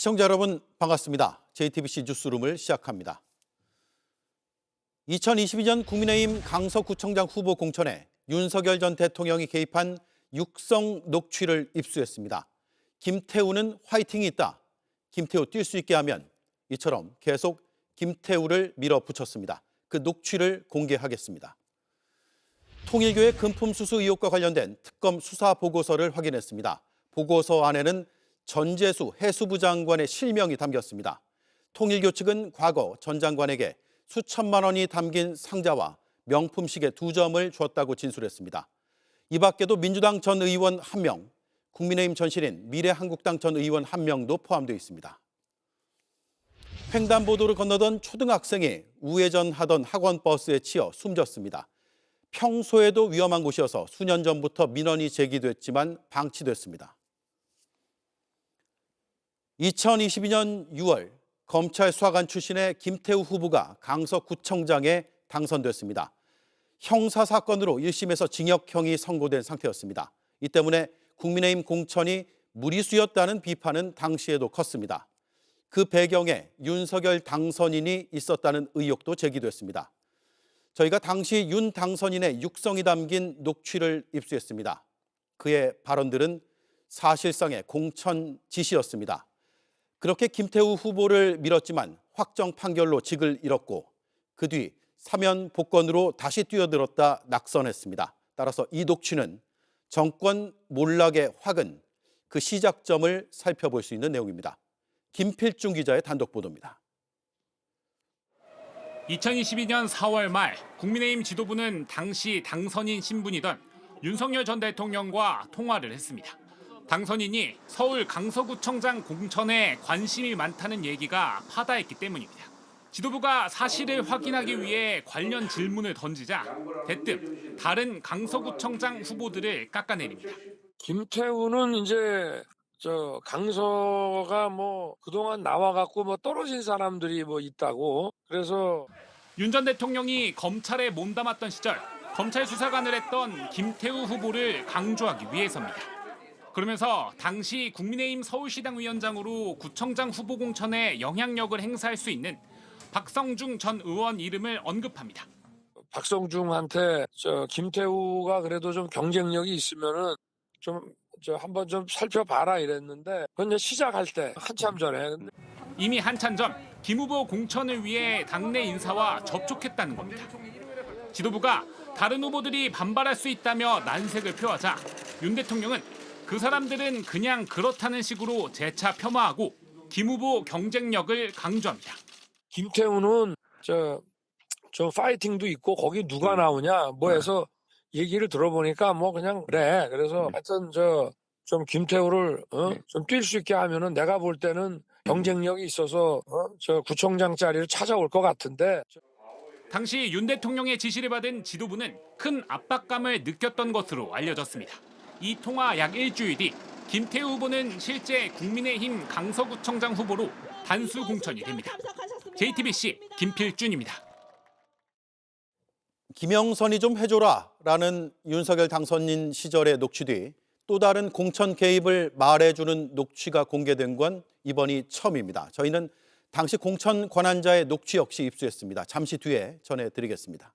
시청자 여러분 반갑습니다. JTBC 뉴스룸을 시작합니다. 2022년 국민의힘 강서구청장 후보 공천에 윤석열 전 대통령이 개입한 육성 녹취를 입수했습니다. 김태우는 화이팅이 있다. 김태우 뛸 수 있게 하면 이처럼 계속 김태우를 밀어붙였습니다. 그 녹취를 공개하겠습니다. 통일교의 금품 수수 의혹과 관련된 특검 수사 보고서를 확인했습니다. 보고서 안에는 전재수 해수부 장관의 실명이 담겼습니다. 통일교 측은 과거 전 장관에게 수천만 원이 담긴 상자와 명품 시계 2점을 주었다고 진술했습니다. 이 밖에도 민주당 전 의원 1명, 국민의힘 전신인 미래한국당 전 의원 1명도 포함되어 있습니다. 횡단보도를 건너던 초등학생이 우회전하던 학원 버스에 치여 숨졌습니다. 평소에도 위험한 곳이어서 수년 전부터 민원이 제기됐지만 방치됐습니다. 2022년 6월 검찰 수사관 출신의 김태우 후보가 강서구청장에 당선됐습니다. 형사사건으로 1심에서 징역형이 선고된 상태였습니다. 이 때문에 국민의힘 공천이 무리수였다는 비판은 당시에도 컸습니다. 그 배경에 윤석열 당선인이 있었다는 의혹도 제기됐습니다. 저희가 당시 윤 당선인의 육성이 담긴 녹취를 입수했습니다. 그의 발언들은 사실상의 공천 지시였습니다. 그렇게 김태우 후보를 밀었지만 확정 판결로 직을 잃었고 그 뒤 사면 복권으로 다시 뛰어들었다 낙선했습니다. 따라서 이 녹취는 정권 몰락의 화근, 그 시작점을 살펴볼 수 있는 내용입니다. 김필중 기자의 단독 보도입니다. 2022년 4월 말 국민의힘 지도부는 당시 당선인 신분이던 윤석열 전 대통령과 통화를 했습니다. 당선인이 서울 강서구청장 공천에 관심이 많다는 얘기가 파다했기 때문입니다. 지도부가 사실을 확인하기 위해 관련 질문을 던지자 대뜸 다른 강서구청장 후보들을 깎아내립니다. 김태우는 이제 강서가 그동안 나와갖고 떨어진 사람들이 있다고. 그래서 윤 전 대통령이 검찰에 몸담았던 시절 검찰 수사관을 했던 김태우 후보를 강조하기 위해서입니다. 그러면서 당시 국민의힘 서울시당 위원장으로 구청장 후보 공천에 영향력을 행사할 수 있는 박성중 전 의원 이름을 언급합니다. 박성중한테 김태우가 그래도 좀 경쟁력이 있으면은 한번 좀 살펴봐라 이랬는데 그건 이제 시작할 때 한참 전에. 이미 한참 전 김 후보 공천을 위해 당내 인사와 접촉했다는 겁니다. 지도부가 다른 후보들이 반발할 수 있다며 난색을 표하자 윤 대통령은 그 사람들은 그냥 그렇다는 식으로 재차 폄하하고 김 후보 경쟁력을 강조합니다. 김태우는 저 파이팅도 있고 거기 누가 나오냐 해서 얘기를 들어보니까 그냥 그래. 그래서 하여튼 좀 김태우를 좀 뛸 수 있게 하면은 내가 볼 때는 경쟁력이 있어서 저 구청장 자리를 찾아올 것 같은데. 당시 윤 대통령의 지시를 받은 지도부는 큰 압박감을 느꼈던 것으로 알려졌습니다. 이 통화 약 일주일 뒤 김태우 후보는 실제 국민의힘 강서구청장 후보로 단수 공천이 됩니다. JTBC 김필준입니다. 김영선이 좀 해줘라 라는 윤석열 당선인 시절의 녹취 뒤 또 다른 공천 개입을 말해주는 녹취가 공개된 건 이번이 처음입니다. 저희는 당시 공천 권한자의 녹취 역시 입수했습니다. 잠시 뒤에 전해드리겠습니다.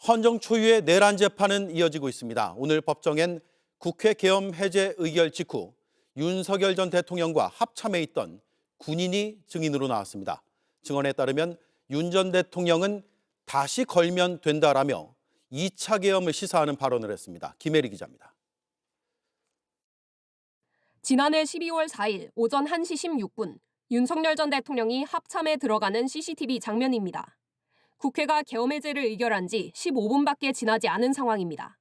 헌정 초유의 내란 재판은 이어지고 있습니다. 오늘 법정엔 국회 계엄 해제 의결 직후 윤석열 전 대통령과 합참해 있던 군인이 증인으로 나왔습니다. 증언에 따르면 윤 전 대통령은 다시 걸면 된다라며 2차 계엄을 시사하는 발언을 했습니다. 김혜리 기자입니다. 지난해 12월 4일 오전 1시 16분 윤석열 전 대통령이 합참에 들어가는 CCTV 장면입니다. 국회가 계엄 해제를 의결한 지 15분밖에 지나지 않은 상황입니다.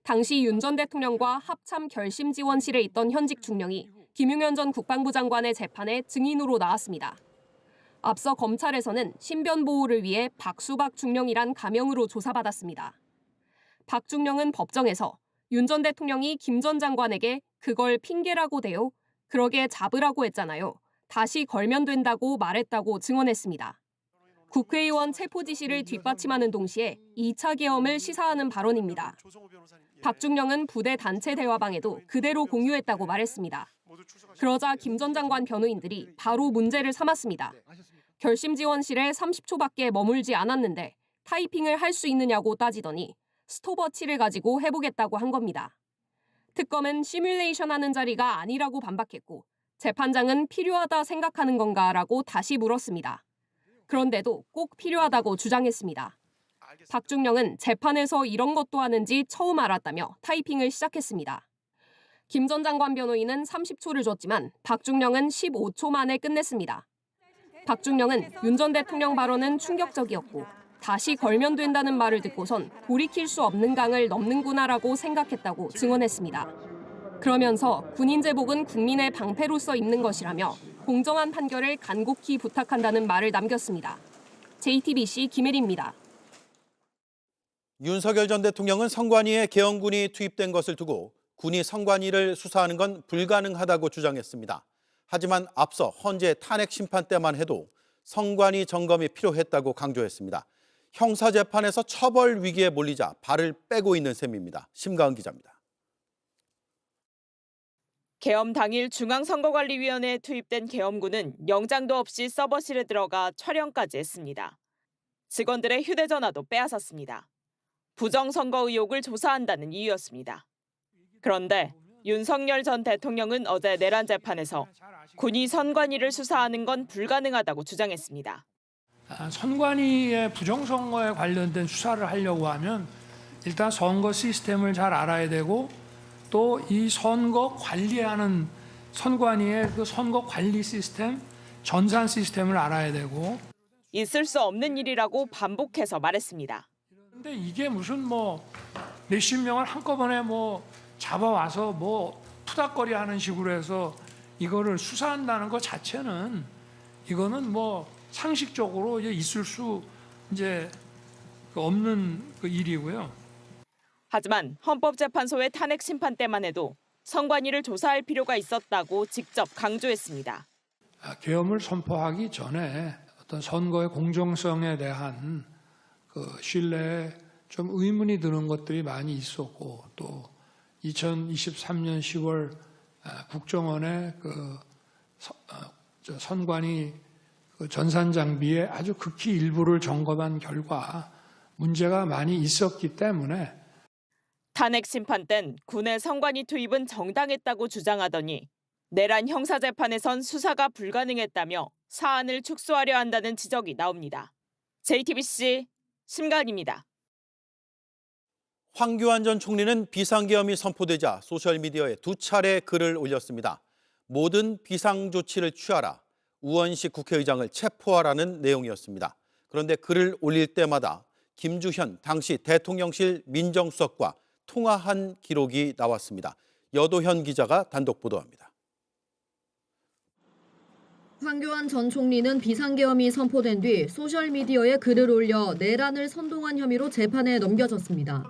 당시 윤 전 대통령과 합참 결심 지원실에 있던 현직 중령이 김용현 전 국방부 장관의 재판에 증인으로 나왔습니다. 앞서 검찰에서는 신변 보호를 위해 박수박 중령이란 가명으로 조사받았습니다. 박 중령은 법정에서 윤 전 대통령이 김 전 장관에게 그걸 핑계라고 대요. 그러게 잡으라고 했잖아요. 다시 걸면 된다고 말했다고 증언했습니다. 국회의원 체포 지시를 뒷받침하는 동시에 2차 계엄을 시사하는 발언입니다. 박중령은 부대 단체 대화방에도 그대로 공유했다고 말했습니다. 그러자 김 전 장관 변호인들이 바로 문제를 삼았습니다. 결심 지원실에 30초밖에 머물지 않았는데 타이핑을 할 수 있느냐고 따지더니 스톱워치를 가지고 해보겠다고 한 겁니다. 특검은 시뮬레이션 하는 자리가 아니라고 반박했고 재판장은 필요하다 생각하는 건가라고 다시 물었습니다. 그런데도 꼭 필요하다고 주장했습니다. 박중령은 재판에서 이런 것도 하는지 처음 알았다며 타이핑을 시작했습니다. 김 전 장관 변호인은 30초를 줬지만 박중령은 15초 만에 끝냈습니다. 박중령은 윤 전 대통령 발언은 충격적이었고 다시 걸면 된다는 말을 듣고선 돌이킬 수 없는 강을 넘는구나라고 생각했다고 증언했습니다. 그러면서 군인 제복은 국민의 방패로서 입는 것이라며 공정한 판결을 간곡히 부탁한다는 말을 남겼습니다. JTBC 김혜리입니다. 윤석열 전 대통령은 선관위에 계엄군이 투입된 것을 두고 군이 선관위를 수사하는 건 불가능하다고 주장했습니다. 하지만 앞서 헌재 탄핵 심판 때만 해도 선관위 점검이 필요했다고 강조했습니다. 형사재판에서 처벌 위기에 몰리자 발을 빼고 있는 셈입니다. 심가은 기자입니다. 계엄 당일 중앙선거관리위원회에 투입된 계엄군은 영장도 없이 서버실에 들어가 촬영까지 했습니다. 직원들의 휴대전화도 빼앗았습니다. 부정선거 의혹을 조사한다는 이유였습니다. 그런데 윤석열 전 대통령은 어제 내란 재판에서 군이 선관위를 수사하는 건 불가능하다고 주장했습니다. 선관위의 부정선거에 관련된 수사를 하려고 하면 일단 선거 시스템을 잘 알아야 되고 또 이 선거 관리하는 선관위의 그 선거 관리 시스템, 전산 시스템을 알아야 되고 있을 수 없는 일이라고 반복해서 말했습니다. 근데 이게 무슨 몇십 명을 한꺼번에 잡아와서 푸닥거리 하는 식으로 해서 이거를 수사한다는 것 자체는 이거는 상식적으로 있을 수 없는 그 일이고요. 하지만 헌법재판소의 탄핵 심판 때만 해도 선관위를 조사할 필요가 있었다고 직접 강조했습니다. 계엄을 선포하기 전에 어떤 선거의 공정성에 대한 그 신뢰에 좀 의문이 드는 것들이 많이 있었고 또 2023년 10월 국정원의 선관위 전산 장비의 아주 극히 일부를 점검한 결과 문제가 많이 있었기 때문에 탄핵 심판 땐 군의 선관위 투입은 정당했다고 주장하더니 내란 형사재판에선 수사가 불가능했다며 사안을 축소하려 한다는 지적이 나옵니다. JTBC 심가은입니다. 황교안 전 총리는 비상계엄이 선포되자 소셜미디어에 2차례 글을 올렸습니다. 모든 비상조치를 취하라. 우원식 국회의장을 체포하라는 내용이었습니다. 그런데 글을 올릴 때마다 김주현 당시 대통령실 민정수석과 통화한 기록이 나왔습니다. 여도현 기자가 단독 보도합니다. 황교안 전 총리는 비상계엄이 선포된 뒤 소셜미디어에 글을 올려 내란을 선동한 혐의로 재판에 넘겨졌습니다.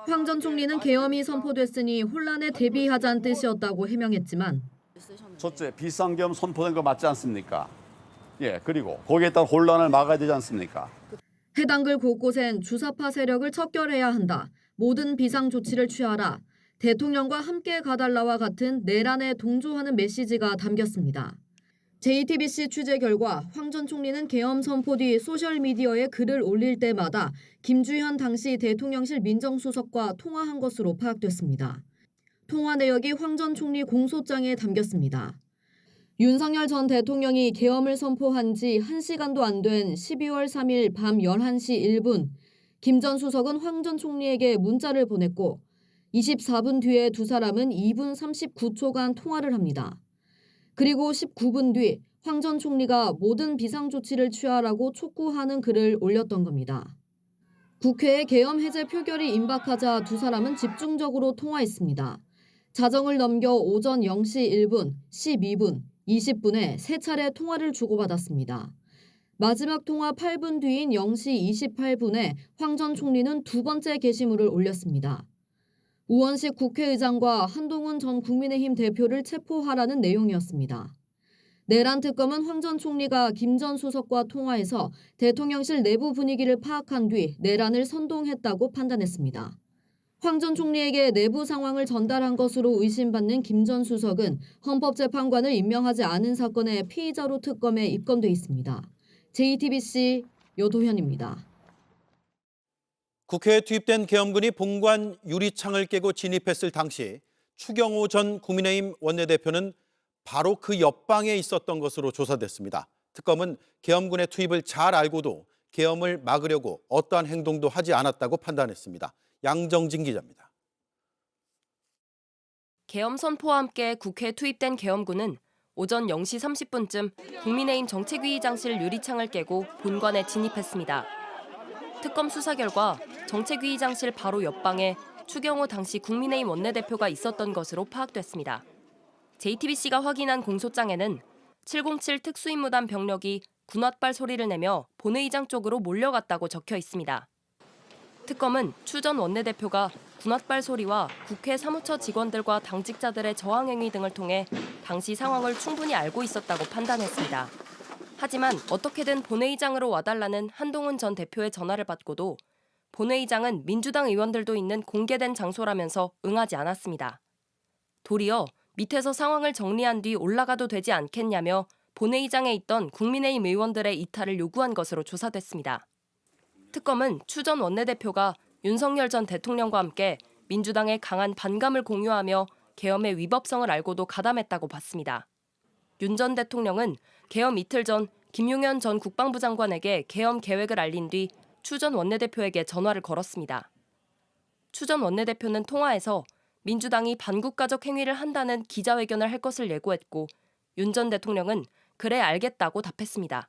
황 전 총리는 계엄이 선포됐으니 혼란에 대비하자는 뜻이었다고 해명했지만 첫째, 비상계엄 선포된 거 맞지 않습니까? 그리고 거기에 따라 혼란을 막아야 되지 않습니까? 해당 글 곳곳엔 주사파 세력을 척결해야 한다. 모든 비상조치를 취하라. 대통령과 함께 가달라와 같은 내란에 동조하는 메시지가 담겼습니다. JTBC 취재 결과 황 전 총리는 계엄 선포 뒤 소셜미디어에 글을 올릴 때마다 김주현 당시 대통령실 민정수석과 통화한 것으로 파악됐습니다. 통화 내역이 황 전 총리 공소장에 담겼습니다. 윤석열 전 대통령이 계엄을 선포한 지 1시간도 안 된 12월 3일 밤 11시 1분 김 전 수석은 황 전 총리에게 문자를 보냈고 24분 뒤에 두 사람은 2분 39초간 통화를 합니다. 그리고 19분 뒤 황 전 총리가 모든 비상조치를 취하라고 촉구하는 글을 올렸던 겁니다. 국회에 계엄 해제 표결이 임박하자 두 사람은 집중적으로 통화했습니다. 자정을 넘겨 오전 0시 1분, 12분, 20분에 세 차례 통화를 주고받았습니다. 마지막 통화 8분 뒤인 0시 28분에 황 전 총리는 두 번째 게시물을 올렸습니다. 우원식 국회의장과 한동훈 전 국민의힘 대표를 체포하라는 내용이었습니다. 내란 특검은 황 전 총리가 김 전 수석과 통화해서 대통령실 내부 분위기를 파악한 뒤 내란을 선동했다고 판단했습니다. 황 전 총리에게 내부 상황을 전달한 것으로 의심받는 김 전 수석은 헌법재판관을 임명하지 않은 사건의 피의자로 특검에 입건돼 있습니다. JTBC 여도현입니다. 국회에 투입된 계엄군이 본관 유리창을 깨고 진입했을 당시 추경호 전 국민의힘 원내대표는 바로 그 옆방에 있었던 것으로 조사됐습니다. 특검은 계엄군의 투입을 잘 알고도 계엄을 막으려고 어떠한 행동도 하지 않았다고 판단했습니다. 양정진 기자입니다. 계엄 선포와 함께 국회에 투입된 계엄군은 오전 0시 30분쯤 국민의힘 정책위의장실 유리창을 깨고 본관에 진입했습니다. 특검 수사 결과 정책위의장실 바로 옆방에 추경호 당시 국민의힘 원내대표가 있었던 것으로 파악됐습니다. JTBC가 확인한 공소장에는 707 특수임무단 병력이 군홧발 소리를 내며 본회의장 쪽으로 몰려갔다고 적혀 있습니다. 특검은 추 전 원내대표가 군홧발 소리와 국회 사무처 직원들과 당직자들의 저항 행위 등을 통해 당시 상황을 충분히 알고 있었다고 판단했습니다. 하지만 어떻게든 본회의장으로 와달라는 한동훈 전 대표의 전화를 받고도 본회의장은 민주당 의원들도 있는 공개된 장소라면서 응하지 않았습니다. 도리어 밑에서 상황을 정리한 뒤 올라가도 되지 않겠냐며 본회의장에 있던 국민의힘 의원들의 이탈을 요구한 것으로 조사됐습니다. 특검은 추 전 원내대표가 윤석열 전 대통령과 함께 민주당의 강한 반감을 공유하며 계엄의 위법성을 알고도 가담했다고 봤습니다. 윤 전 대통령은 계엄 이틀 전 김용현 전 국방부 장관에게 계엄 계획을 알린 뒤 추 전 원내대표에게 전화를 걸었습니다. 추 전 원내대표는 통화에서 민주당이 반국가적 행위를 한다는 기자회견을 할 것을 예고했고 윤 전 대통령은 그래 알겠다고 답했습니다.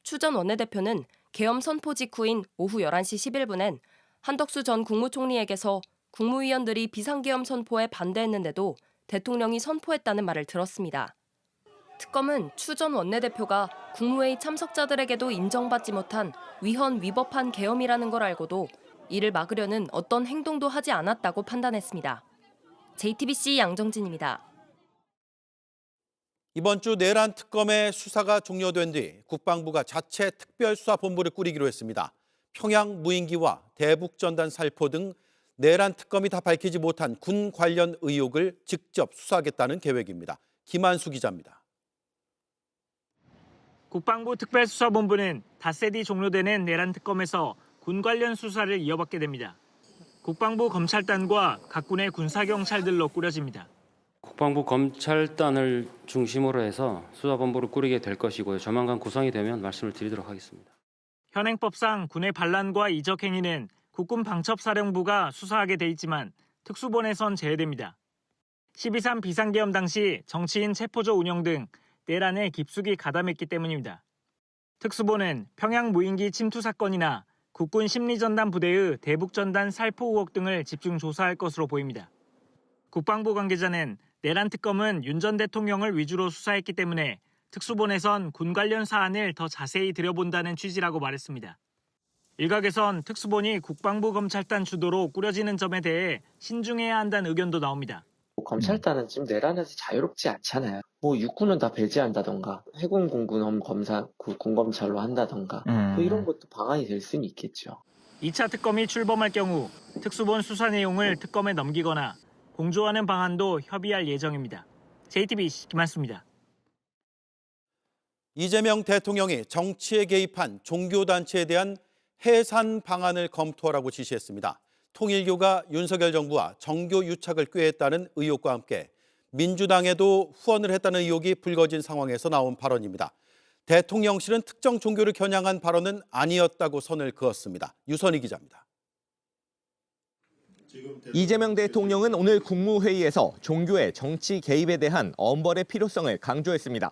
추 전 원내대표는 계엄 선포 직후인 오후 11시 11분엔 한덕수 전 국무총리에게서 국무위원들이 비상계엄 선포에 반대했는데도 대통령이 선포했다는 말을 들었습니다. 특검은 추 전 원내대표가 국무회의 참석자들에게도 인정받지 못한 위헌 위법한 계엄이라는 걸 알고도 이를 막으려는 어떤 행동도 하지 않았다고 판단했습니다. JTBC 양정진입니다. 이번 주 내란 특검의 수사가 종료된 뒤 국방부가 자체 특별수사본부를 꾸리기로 했습니다. 평양 무인기와 대북전단 살포 등 내란 특검이 다 밝히지 못한 군 관련 의혹을 직접 수사하겠다는 계획입니다. 김한수 기자입니다. 국방부 특별수사본부는 닷새 뒤 종료되는 내란 특검에서 군 관련 수사를 이어받게 됩니다. 국방부 검찰단과 각 군의 군사경찰들로 꾸려집니다. 국방부 검찰단을 중심으로 해서 수사본부를 꾸리게 될 것이고요. 조만간 구성이 되면 말씀을 드리도록 하겠습니다. 현행법상 군의 반란과 이적 행위는 국군 방첩사령부가 수사하게 돼 있지만 특수본에선 제외됩니다. 12.3 비상계엄 당시 정치인 체포조 운영 등 내란에 깊숙이 가담했기 때문입니다. 특수본은 평양 무인기 침투 사건이나 국군 심리전단 부대의 대북전단 살포 의혹 등을 집중 조사할 것으로 보입니다. 국방부 관계자는 내란 특검은 윤 전 대통령을 위주로 수사했기 때문에 특수본에선 군 관련 사안을 더 자세히 들여본다는 취지라고 말했습니다. 일각에선 특수본이 국방부 검찰단 주도로 꾸려지는 점에 대해 신중해야 한다는 의견도 나옵니다. 검찰단은 지금 내란에서 자유롭지 않잖아요. 육군은 다 배제한다던가 해군 공군 검사 군검찰로 한다던가 이런 것도 방안이 될 수는 있겠죠. 2차 특검이 출범할 경우 특수본 수사 내용을 특검에 넘기거나 공조하는 방안도 협의할 예정입니다. JTBC 김한수입니다. 이재명 대통령이 정치에 개입한 종교단체에 대한 해산 방안을 검토하라고 지시했습니다. 통일교가 윤석열 정부와 정교 유착을 꾀했다는 의혹과 함께 민주당에도 후원을 했다는 의혹이 불거진 상황에서 나온 발언입니다. 대통령실은 특정 종교를 겨냥한 발언은 아니었다고 선을 그었습니다. 유선희 기자입니다. 이재명 대통령은 오늘 국무회의에서 종교의 정치 개입에 대한 엄벌의 필요성을 강조했습니다.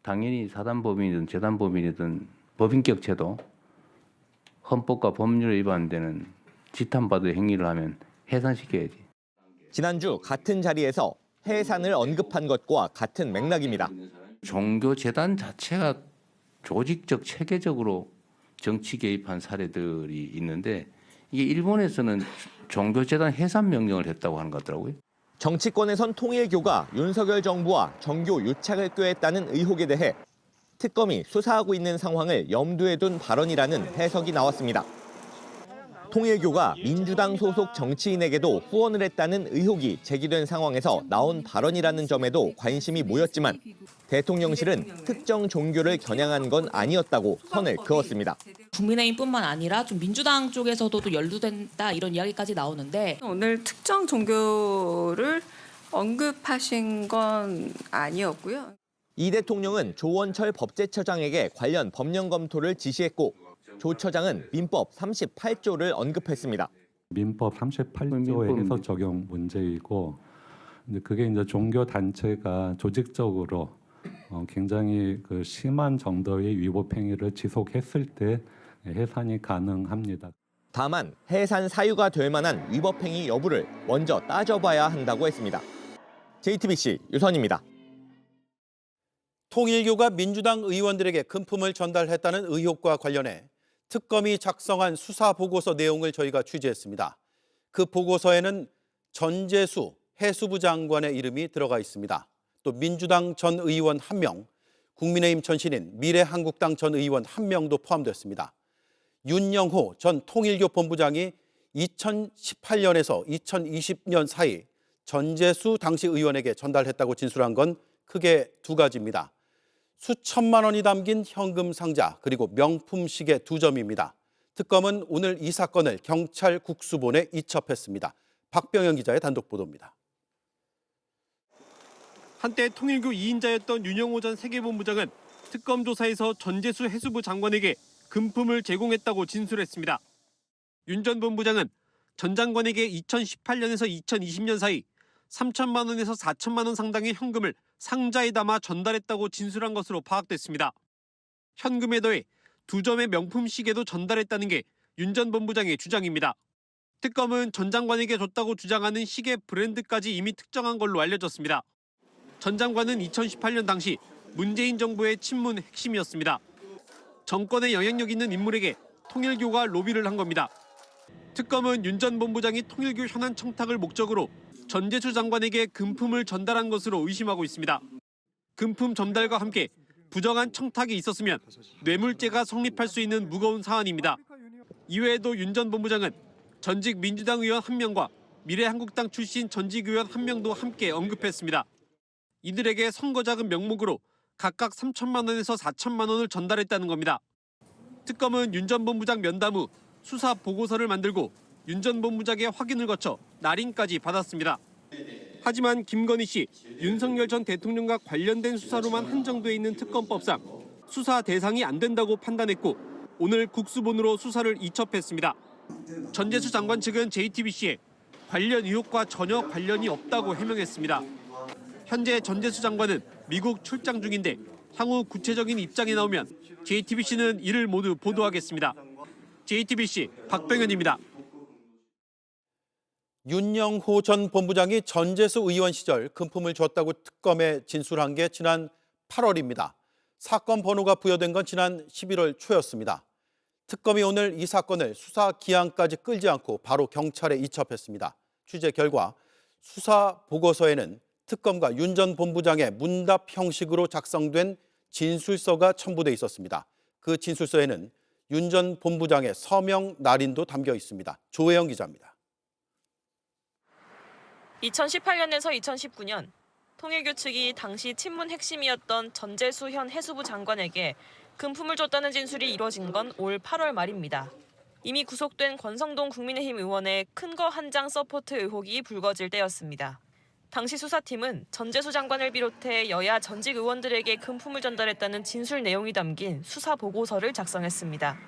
당연히 사단법인이든 재단법인이든 법인격 제도, 헌법과 법률에 위반되는 지탄받을 행위를 하면 해산시켜야지. 지난주 같은 자리에서 해산을 언급한 것과 같은 맥락입니다. 종교 재단 자체가 조직적 체계적으로 정치 개입한 사례들이 있는데 이게 일본에서는 종교 재단 해산 명령을 했다고 하는 것 같더라고요. 정치권에선 통일교가 윤석열 정부와 정교 유착을 꾀했다는 의혹에 대해 특검이 수사하고 있는 상황을 염두에 둔 발언이라는 해석이 나왔습니다. 통일교가 민주당 소속 정치인에게도 후원을 했다는 의혹이 제기된 상황에서 나온 발언이라는 점에도 관심이 모였지만 대통령실은 특정 종교를 겨냥한 건 아니었다고 선을 그었습니다. 국민의힘뿐만 아니라 좀 민주당 쪽에서도 또 연루된다 이런 이야기까지 나오는데 오늘 특정 종교를 언급하신 건 아니었고요. 이 대통령은 조원철 법제처장에게 관련 법령 검토를 지시했고 조 처장은 민법 38조를 언급했습니다. 민법 38조의 해석 적용 문제이고, 근데 그게 이제 종교 단체가 조직적으로 굉장히 그 심한 정도의 위법 행위를 지속했을 때 해산이 가능합니다. 다만 해산 사유가 될 만한 위법 행위 여부를 먼저 따져봐야 한다고 했습니다. JTBC 유선입니다. 통일교가 민주당 의원들에게 금품을 전달했다는 의혹과 관련해 특검이 작성한 수사 보고서 내용을 저희가 취재했습니다. 그 보고서에는 전재수 해수부 장관의 이름이 들어가 있습니다. 또 민주당 전 의원 1명, 국민의힘 전 신인 미래한국당 전 의원 1명도 포함됐습니다. 윤영호 전 통일교 본부장이 2018년에서 2020년 사이 전재수 당시 의원에게 전달했다고 진술한 건 크게 두 가지입니다. 수천만 원이 담긴 현금 상자 그리고 명품 시계 2점입니다. 특검은 오늘 이 사건을 경찰 국수본에 이첩했습니다. 박병현 기자의 단독 보도입니다. 한때 통일교 2인자였던 윤영호 전 세계본부장은 특검 조사에서 전재수 해수부 장관에게 금품을 제공했다고 진술했습니다. 윤 전 본부장은 전 장관에게 2018년에서 2020년 사이 3천만 원에서 4천만 원 상당의 현금을 상자에 담아 전달했다고 진술한 것으로 파악됐습니다. 현금에 더해 2점의 명품 시계도 전달했다는 게 윤 전 본부장의 주장입니다. 특검은 전 장관에게 줬다고 주장하는 시계 브랜드까지 이미 특정한 걸로 알려졌습니다. 전 장관은 2018년 당시 문재인 정부의 친문 핵심이었습니다. 정권에 영향력 있는 인물에게 통일교가 로비를 한 겁니다. 특검은 윤 전 본부장이 통일교 현안 청탁을 목적으로 전재수 장관에게 금품을 전달한 것으로 의심하고 있습니다. 금품 전달과 함께 부정한 청탁이 있었으면 뇌물죄가 성립할 수 있는 무거운 사안입니다. 이외에도 윤 전 본부장은 전직 민주당 의원 1명과 미래한국당 출신 전직 의원 1명도 함께 언급했습니다. 이들에게 선거자금 명목으로 각각 3천만 원에서 4천만 원을 전달했다는 겁니다. 특검은 윤 전 본부장 면담 후 수사 보고서를 만들고 윤 전 본부장의 확인을 거쳐 날인까지 받았습니다. 하지만 김건희 씨, 윤석열 전 대통령과 관련된 수사로만 한정돼 있는 특검법상 수사 대상이 안 된다고 판단했고 오늘 국수본으로 수사를 이첩했습니다. 전재수 장관 측은 JTBC에 관련 의혹과 전혀 관련이 없다고 해명했습니다. 현재 전재수 장관은 미국 출장 중인데 향후 구체적인 입장이 나오면 JTBC는 이를 모두 보도하겠습니다. JTBC 박병현입니다. 윤영호 전 본부장이 전재수 의원 시절 금품을 줬다고 특검에 진술한 게 지난 8월입니다. 사건 번호가 부여된 건 지난 11월 초였습니다. 특검이 오늘 이 사건을 수사 기한까지 끌지 않고 바로 경찰에 이첩했습니다. 취재 결과 수사 보고서에는 특검과 윤 전 본부장의 문답 형식으로 작성된 진술서가 첨부돼 있었습니다. 그 진술서에는 윤 전 본부장의 서명 날인도 담겨 있습니다. 조혜영 기자입니다. 2018년에서 2019년 통일교 측이 당시 친문 핵심이었던 전재수 현 해수부 장관에게 금품을 줬다는 진술이 이뤄진 건 올 8월 말입니다. 이미 구속된 권성동 국민의힘 의원의 큰 거 한 장 서포트 의혹이 불거질 때였습니다. 당시 수사팀은 전재수 장관을 비롯해 여야 전직 의원들에게 금품을 전달했다는 진술 내용이 담긴 수사 보고서를 작성했습니다.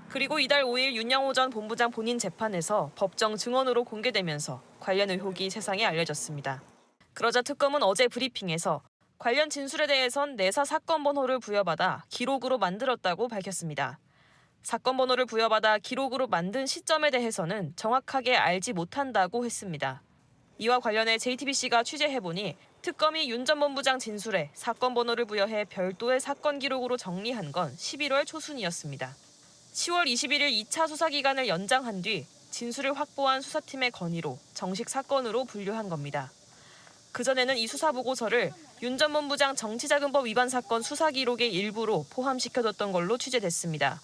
그리고 이달 5일 윤영호 전 본부장 본인 재판에서 법정 증언으로 공개되면서 관련 의혹이 세상에 알려졌습니다. 그러자 특검은 어제 브리핑에서 관련 진술에 대해선 내사 사건 번호를 부여받아 기록으로 만들었다고 밝혔습니다. 사건 번호를 부여받아 기록으로 만든 시점에 대해서는 정확하게 알지 못한다고 했습니다. 이와 관련해 JTBC가 취재해보니 특검이 윤 전 본부장 진술에 사건 번호를 부여해 별도의 사건 기록으로 정리한 건 11월 초순이었습니다. 10월 21일 2차 수사 기간을 연장한 뒤 진술을 확보한 수사팀의 건의로 정식 사건으로 분류한 겁니다. 그전에는 이 수사 보고서를 윤 전 본부장 정치자금법 위반 사건 수사 기록의 일부로 포함시켜뒀던 걸로 취재됐습니다.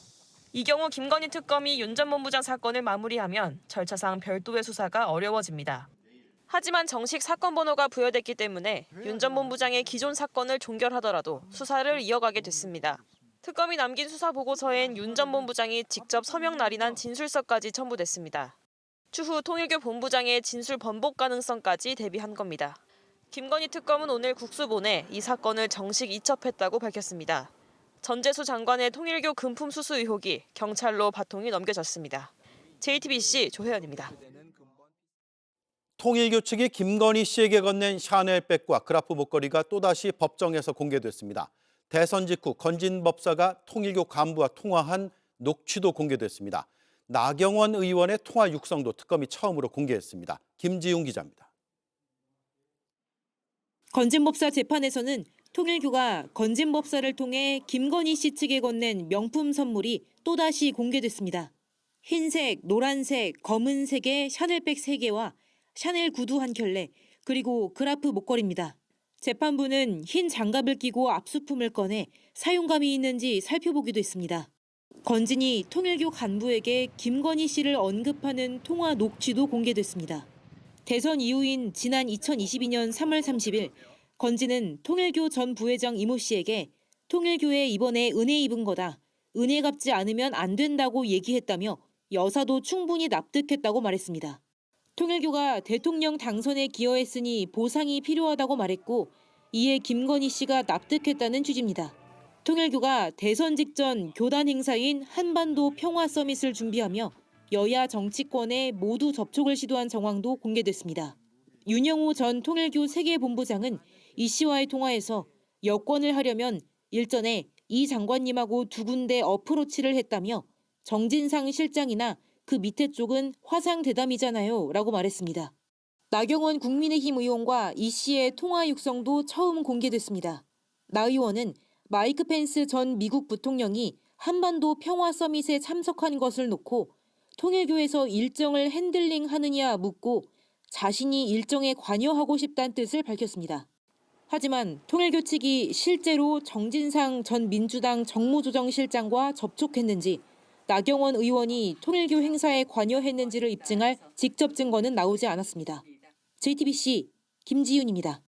이 경우 김건희 특검이 윤 전 본부장 사건을 마무리하면 절차상 별도의 수사가 어려워집니다. 하지만 정식 사건 번호가 부여됐기 때문에 윤 전 본부장의 기존 사건을 종결하더라도 수사를 이어가게 됐습니다. 특검이 남긴 수사 보고서엔 윤 전 본부장이 직접 서명 날인한 진술서까지 첨부됐습니다. 추후 통일교 본부장의 진술 번복 가능성까지 대비한 겁니다. 김건희 특검은 오늘 국수 보내 이 사건을 정식 이첩했다고 밝혔습니다. 전재수 장관의 통일교 금품 수수 의혹이 경찰로 바통이 넘겨졌습니다. JTBC 조혜연입니다. 통일교 측이 김건희 씨에게 건넨 샤넬백과 그라프 목걸이가 또다시 법정에서 공개됐습니다. 대선 직후 건진 법사가 통일교 간부와 통화한 녹취도 공개됐습니다. 나경원 의원의 통화 육성도 특검이 처음으로 공개했습니다. 김지웅 기자입니다. 건진 법사 재판에서는 통일교가 건진 법사를 통해 김건희 씨 측에 건넨 명품 선물이 또다시 공개됐습니다. 흰색, 노란색, 검은색의 샤넬백 3개와 샤넬 구두 한 켤레, 그리고 그라프 목걸이입니다. 재판부는 흰 장갑을 끼고 압수품을 꺼내 사용감이 있는지 살펴보기도 했습니다. 건진이 통일교 간부에게 김건희 씨를 언급하는 통화 녹취도 공개됐습니다. 대선 이후인 지난 2022년 3월 30일 건진은 통일교 전 부회장 이모 씨에게 통일교에 이번에 은혜 입은 거다. 은혜 갚지 않으면 안 된다고 얘기했다며 여사도 충분히 납득했다고 말했습니다. 통일교가 대통령 당선에 기여했으니 보상이 필요하다고 말했고 이에 김건희 씨가 납득했다는 취지입니다. 통일교가 대선 직전 교단 행사인 한반도 평화 서밋을 준비하며 여야 정치권에 모두 접촉을 시도한 정황도 공개됐습니다. 윤영호 전 통일교 세계본부장은 이 씨와의 통화에서 여권을 하려면 일전에 이 장관님하고 2군데 어프로치를 했다며 정진상 실장이나 그 밑에 쪽은 화상 대담이잖아요 라고 말했습니다. 나경원 국민의힘 의원과 이 씨의 통화 육성도 처음 공개됐습니다. 나 의원은 마이크 펜스 전 미국 부통령이 한반도 평화 서밋에 참석한 것을 놓고 통일교에서 일정을 핸들링하느냐 묻고 자신이 일정에 관여하고 싶다는 뜻을 밝혔습니다. 하지만 통일교 측이 실제로 정진상 전 민주당 정무조정실장과 접촉했는지 나경원 의원이 통일교 행사에 관여했는지를 입증할 직접 증거는 나오지 않았습니다. JTBC 김지윤입니다.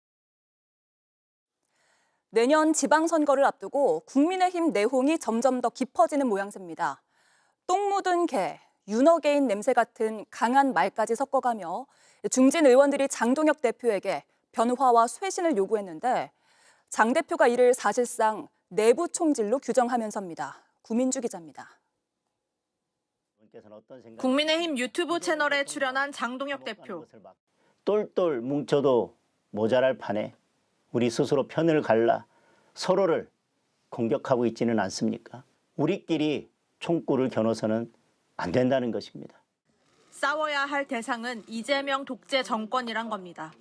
내년 지방선거를 앞두고 국민의힘 내홍이 점점 더 깊어지는 모양새입니다. 똥 묻은 개, 윤어게인 냄새 같은 강한 말까지 섞어가며 중진 의원들이 장동혁 대표에게 변화와 쇄신을 요구했는데 장 대표가 이를 사실상 내부 총질로 규정하면서입니다. 구민주 기자입니다. 국민의힘 유튜브 채널에 출연한 장동혁 대표. 똘똘 뭉쳐도 모자랄 판에 우리 스스로 편을 갈라 서로를 공격하고 있지는 않습니까? 우리끼리 총구를 겨눠서는 안 된다는 것입니다. 싸워야 할 대상은 이재명 독재 정권이란 겁니다.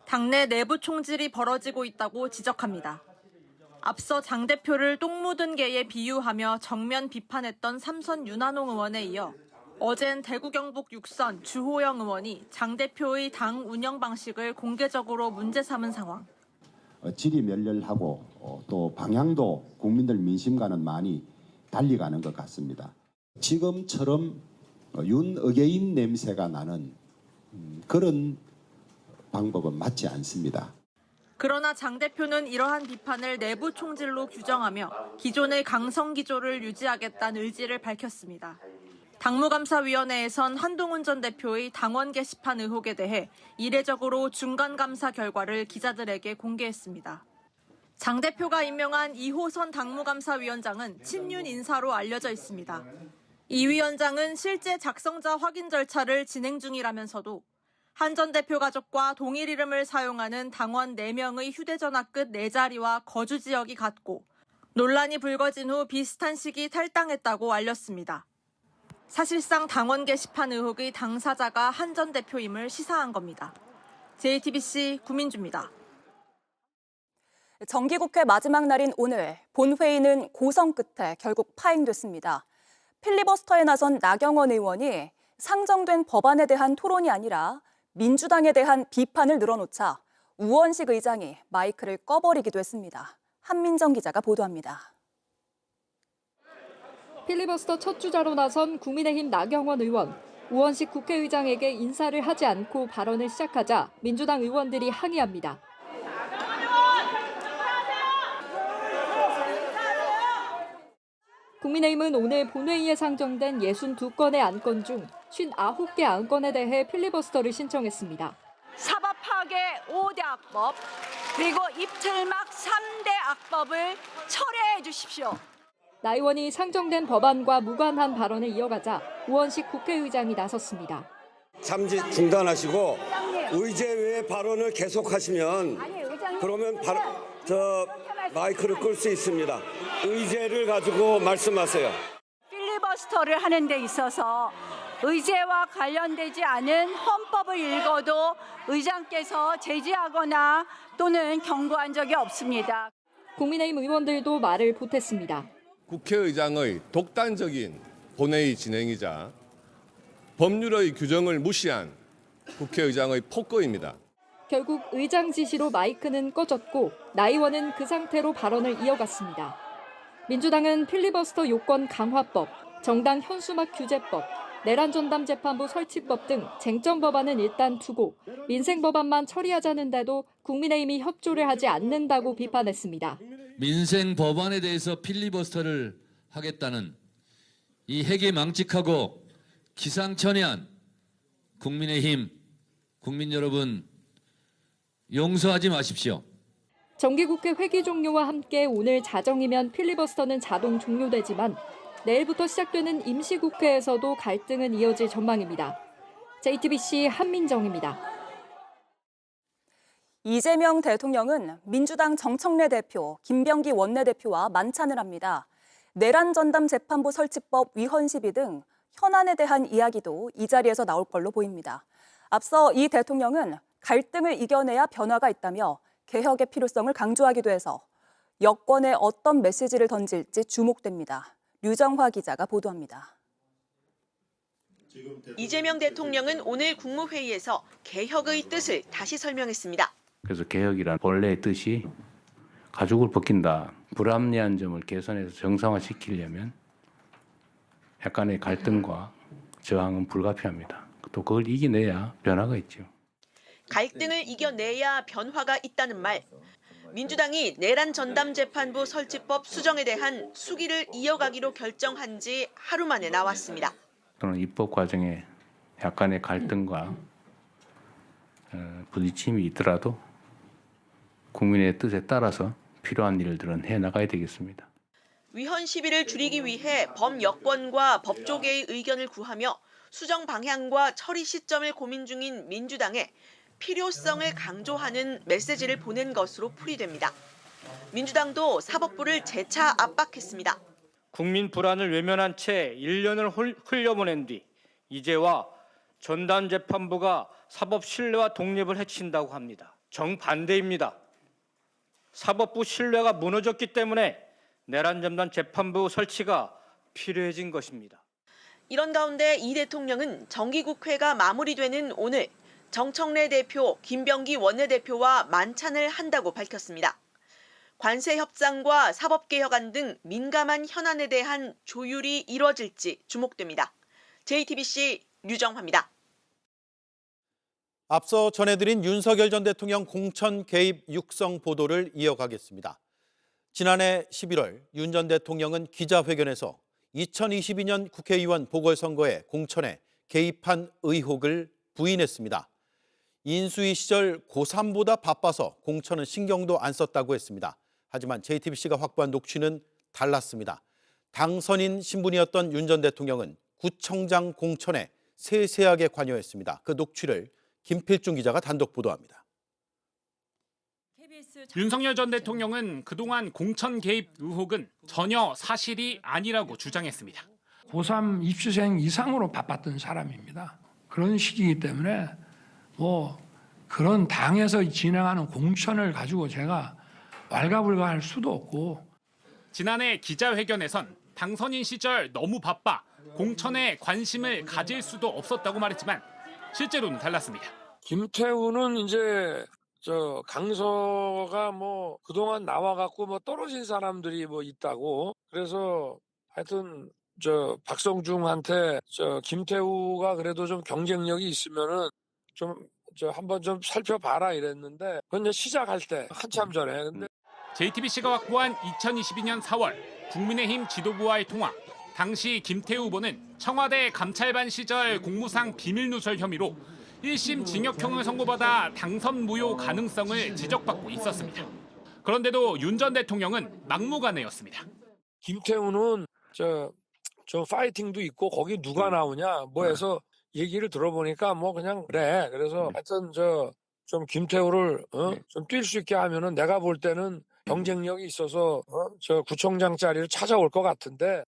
당내 내부 총질이 벌어지고 있다고 지적합니다. 앞서 장 대표를 똥 묻은 개에 비유하며 정면 비판했던 삼선 윤한홍 의원에 이어 어젠 대구 경북 6선 주호영 의원이 장 대표의 당 운영 방식을 공개적으로 문제 삼은 상황. 질이 멸렬하고 또 방향도 국민들 민심과는 많이 달리 가는 것 같습니다. 지금처럼 윤어게인 냄새가 나는 그런 방법은 맞지 않습니다. 그러나 장 대표는 이러한 비판을 내부 총질로 규정하며 기존의 강성 기조를 유지하겠다는 의지를 밝혔습니다. 당무감사위원회에선 한동훈 전 대표의 당원 게시판 의혹에 대해 이례적으로 중간감사 결과를 기자들에게 공개했습니다. 장 대표가 임명한 이호선 당무감사위원장은 친윤 인사로 알려져 있습니다. 이 위원장은 실제 작성자 확인 절차를 진행 중이라면서도 한 전 대표 가족과 동일 이름을 사용하는 당원 4명의 휴대전화 끝 4자리와 거주 지역이 같고 논란이 불거진 후 비슷한 시기 탈당했다고 알렸습니다. 사실상 당원 게시판 의혹의 당사자가 한 전 대표임을 시사한 겁니다. JTBC 구민주입니다. 정기국회 마지막 날인 오늘 본회의는 고성 끝에 결국 파행됐습니다. 필리버스터에 나선 나경원 의원이 상정된 법안에 대한 토론이 아니라 민주당에 대한 비판을 늘어놓자 우원식 의장이 마이크를 꺼버리기도 했습니다. 한민정 기자가 보도합니다. 필리버스터 첫 주자로 나선 국민의힘 나경원 의원. 우원식 국회의장에게 인사를 하지 않고 발언을 시작하자 민주당 의원들이 항의합니다. 국민의힘은 오늘 본회의에 상정된 62건의 안건 중 59개 안건에 대해 필리버스터를 신청했습니다. 사법 파괴 5대 악법, 그리고 입틀막 3대 악법을 철회해 주십시오. 나 의원이 상정된 법안과 무관한 발언을 이어가자 우원식 국회의장이 나섰습니다. 잠시 중단하시고 의제 발언을 계속하시면 그러면 마이크를 끌 수 있습니다. 의제를 가지고 말씀하세요. 필리버스터를 하는 데 있어서 의제와 관련되지 않은 헌법을 읽어도 의장께서 제지하거나 또는 경고한 적이 없습니다. 국민의힘 의원들도 말을 보탰습니다. 국회의장의 독단적인 본회의 진행이자 법률의 규정을 무시한 국회의장의 폭거입니다. 결국 의장 지시로 마이크는 꺼졌고 나 의원은 그 상태로 발언을 이어갔습니다. 민주당은 필리버스터 요건 강화법, 정당 현수막 규제법, 내란 전담 재판부 설치법 등 쟁점 법안은 일단 두고 민생 법안만 처리하자는데도 국민의힘이 협조를 하지 않는다고 비판했습니다. 민생 법안에 대해서 필리버스터를 하겠다는 이 해괴망측하고 기상천외한 국민의힘 국민 여러분 용서하지 마십시오. 정기국회 회기 종료와 함께 오늘 자정이면 필리버스터는 자동 종료되지만 내일부터 시작되는 임시국회에서도 갈등은 이어질 전망입니다. JTBC 한민정입니다. 이재명 대통령은 민주당 정청래 대표, 김병기 원내대표와 만찬을 합니다. 내란 전담 재판부 설치법 위헌 시비 등 현안에 대한 이야기도 이 자리에서 나올 걸로 보입니다. 앞서 이 대통령은 갈등을 이겨내야 변화가 있다며 개혁의 필요성을 강조하기도 해서 여권에 어떤 메시지를 던질지 주목됩니다. 류정화 기자가 보도합니다. 이재명 대통령은 오늘 국무회의에서 개혁의 뜻을 다시 설명했습니다. 그래서 개혁이란 본래의 뜻이 가죽을 벗긴다. 불합리한 점을 개선해서 정상화시키려면 약간의 갈등과 저항은 불가피합니다. 또 그걸 이겨내야 변화가 있죠. 갈등을 이겨내야 변화가 있다는 말. 민주당이 내란 전담 재판부 설치법 수정에 대한 수기를 이어가기로 결정한 지 하루 만에 나왔습니다. 또는 입법 과정에 약간의 갈등과 부딪힘이 있더라도 국민의 뜻에 따라서 필요한 일들은 해나가야 되겠습니다. 위헌 시비를 줄이기 위해 범여권과 법조계의 의견을 구하며 수정 방향과 처리 시점을 고민 중인 민주당에 필요성을 강조하는 메시지를 보낸 것으로 풀이됩니다. 민주당도 사법부를 재차 압박했습니다. 국민 불안을 외면한 채 1년을 흘려보낸 뒤 이제와 전담재판부가 사법 신뢰와 독립을 해친다고 합니다. 정반대입니다. 사법부 신뢰가 무너졌기 때문에 내란 전담 재판부 설치가 필요해진 것입니다. 이런 가운데 이 대통령은 정기국회가 마무리되는 오늘 정청래 대표, 김병기 원내대표와 만찬을 한다고 밝혔습니다. 관세 협상과 사법개혁안 등 민감한 현안에 대한 조율이 이뤄질지 주목됩니다. JTBC 류정화입니다. 앞서 전해드린 윤석열 전 대통령 공천 개입 육성 보도를 이어가겠습니다. 지난해 11월 윤 전 대통령은 기자회견에서 2022년 국회의원 보궐선거에 공천에 개입한 의혹을 부인했습니다. 인수위 시절 고3보다 바빠서 공천은 신경도 안 썼다고 했습니다. 하지만 JTBC가 확보한 녹취는 달랐습니다. 당선인 신분이었던 윤 전 대통령은 구청장 공천에 세세하게 관여했습니다. 그 녹취를 김필중 기자가 단독 보도합니다. 윤석열 전 대통령은 그동안 공천 개입 의혹은 전혀 사실이 아니라고 주장했습니다. 고3 입시생 이상으로 바빴던 사람입니다. 그런 시기이기 때문에 그런 당에서 진행하는 공천을 가지고 제가 왈가불가할 수도 없고. 지난해 기자회견에선 당선인 시절 너무 바빠 공천에 관심을 가질 수도 없었다고 말했지만 실제로는 달랐습니다. 김태우는 이제 강서가 그동안 나와갖고 떨어진 사람들이 있다고. 그래서 하여튼 박성중한테 김태우가 그래도 좀 경쟁력이 있으면은 한번 좀 살펴봐라 이랬는데 그건 이제 시작할 때 한참 전에. 근데 JTBC가 확보한 2022년 4월 국민의힘 지도부와의 통화. 당시 김태우 후보는 청와대 감찰반 시절 공무상 비밀누설 혐의로 1심 징역형을 선고받아 당선 무효 가능성을 지적받고 있었습니다. 그런데도 윤 전 대통령은 막무가내였습니다. 김태우는 저 파이팅도 있고 거기 누가 나오냐 뭐 해서 얘기를 들어보니까 뭐 그냥 그래. 그래서 하여튼 좀 김태우를 좀 뛸 수 있게 하면은 내가 볼 때는 경쟁력이 있어서 저 구청장 자리를 찾아올 것 같은데.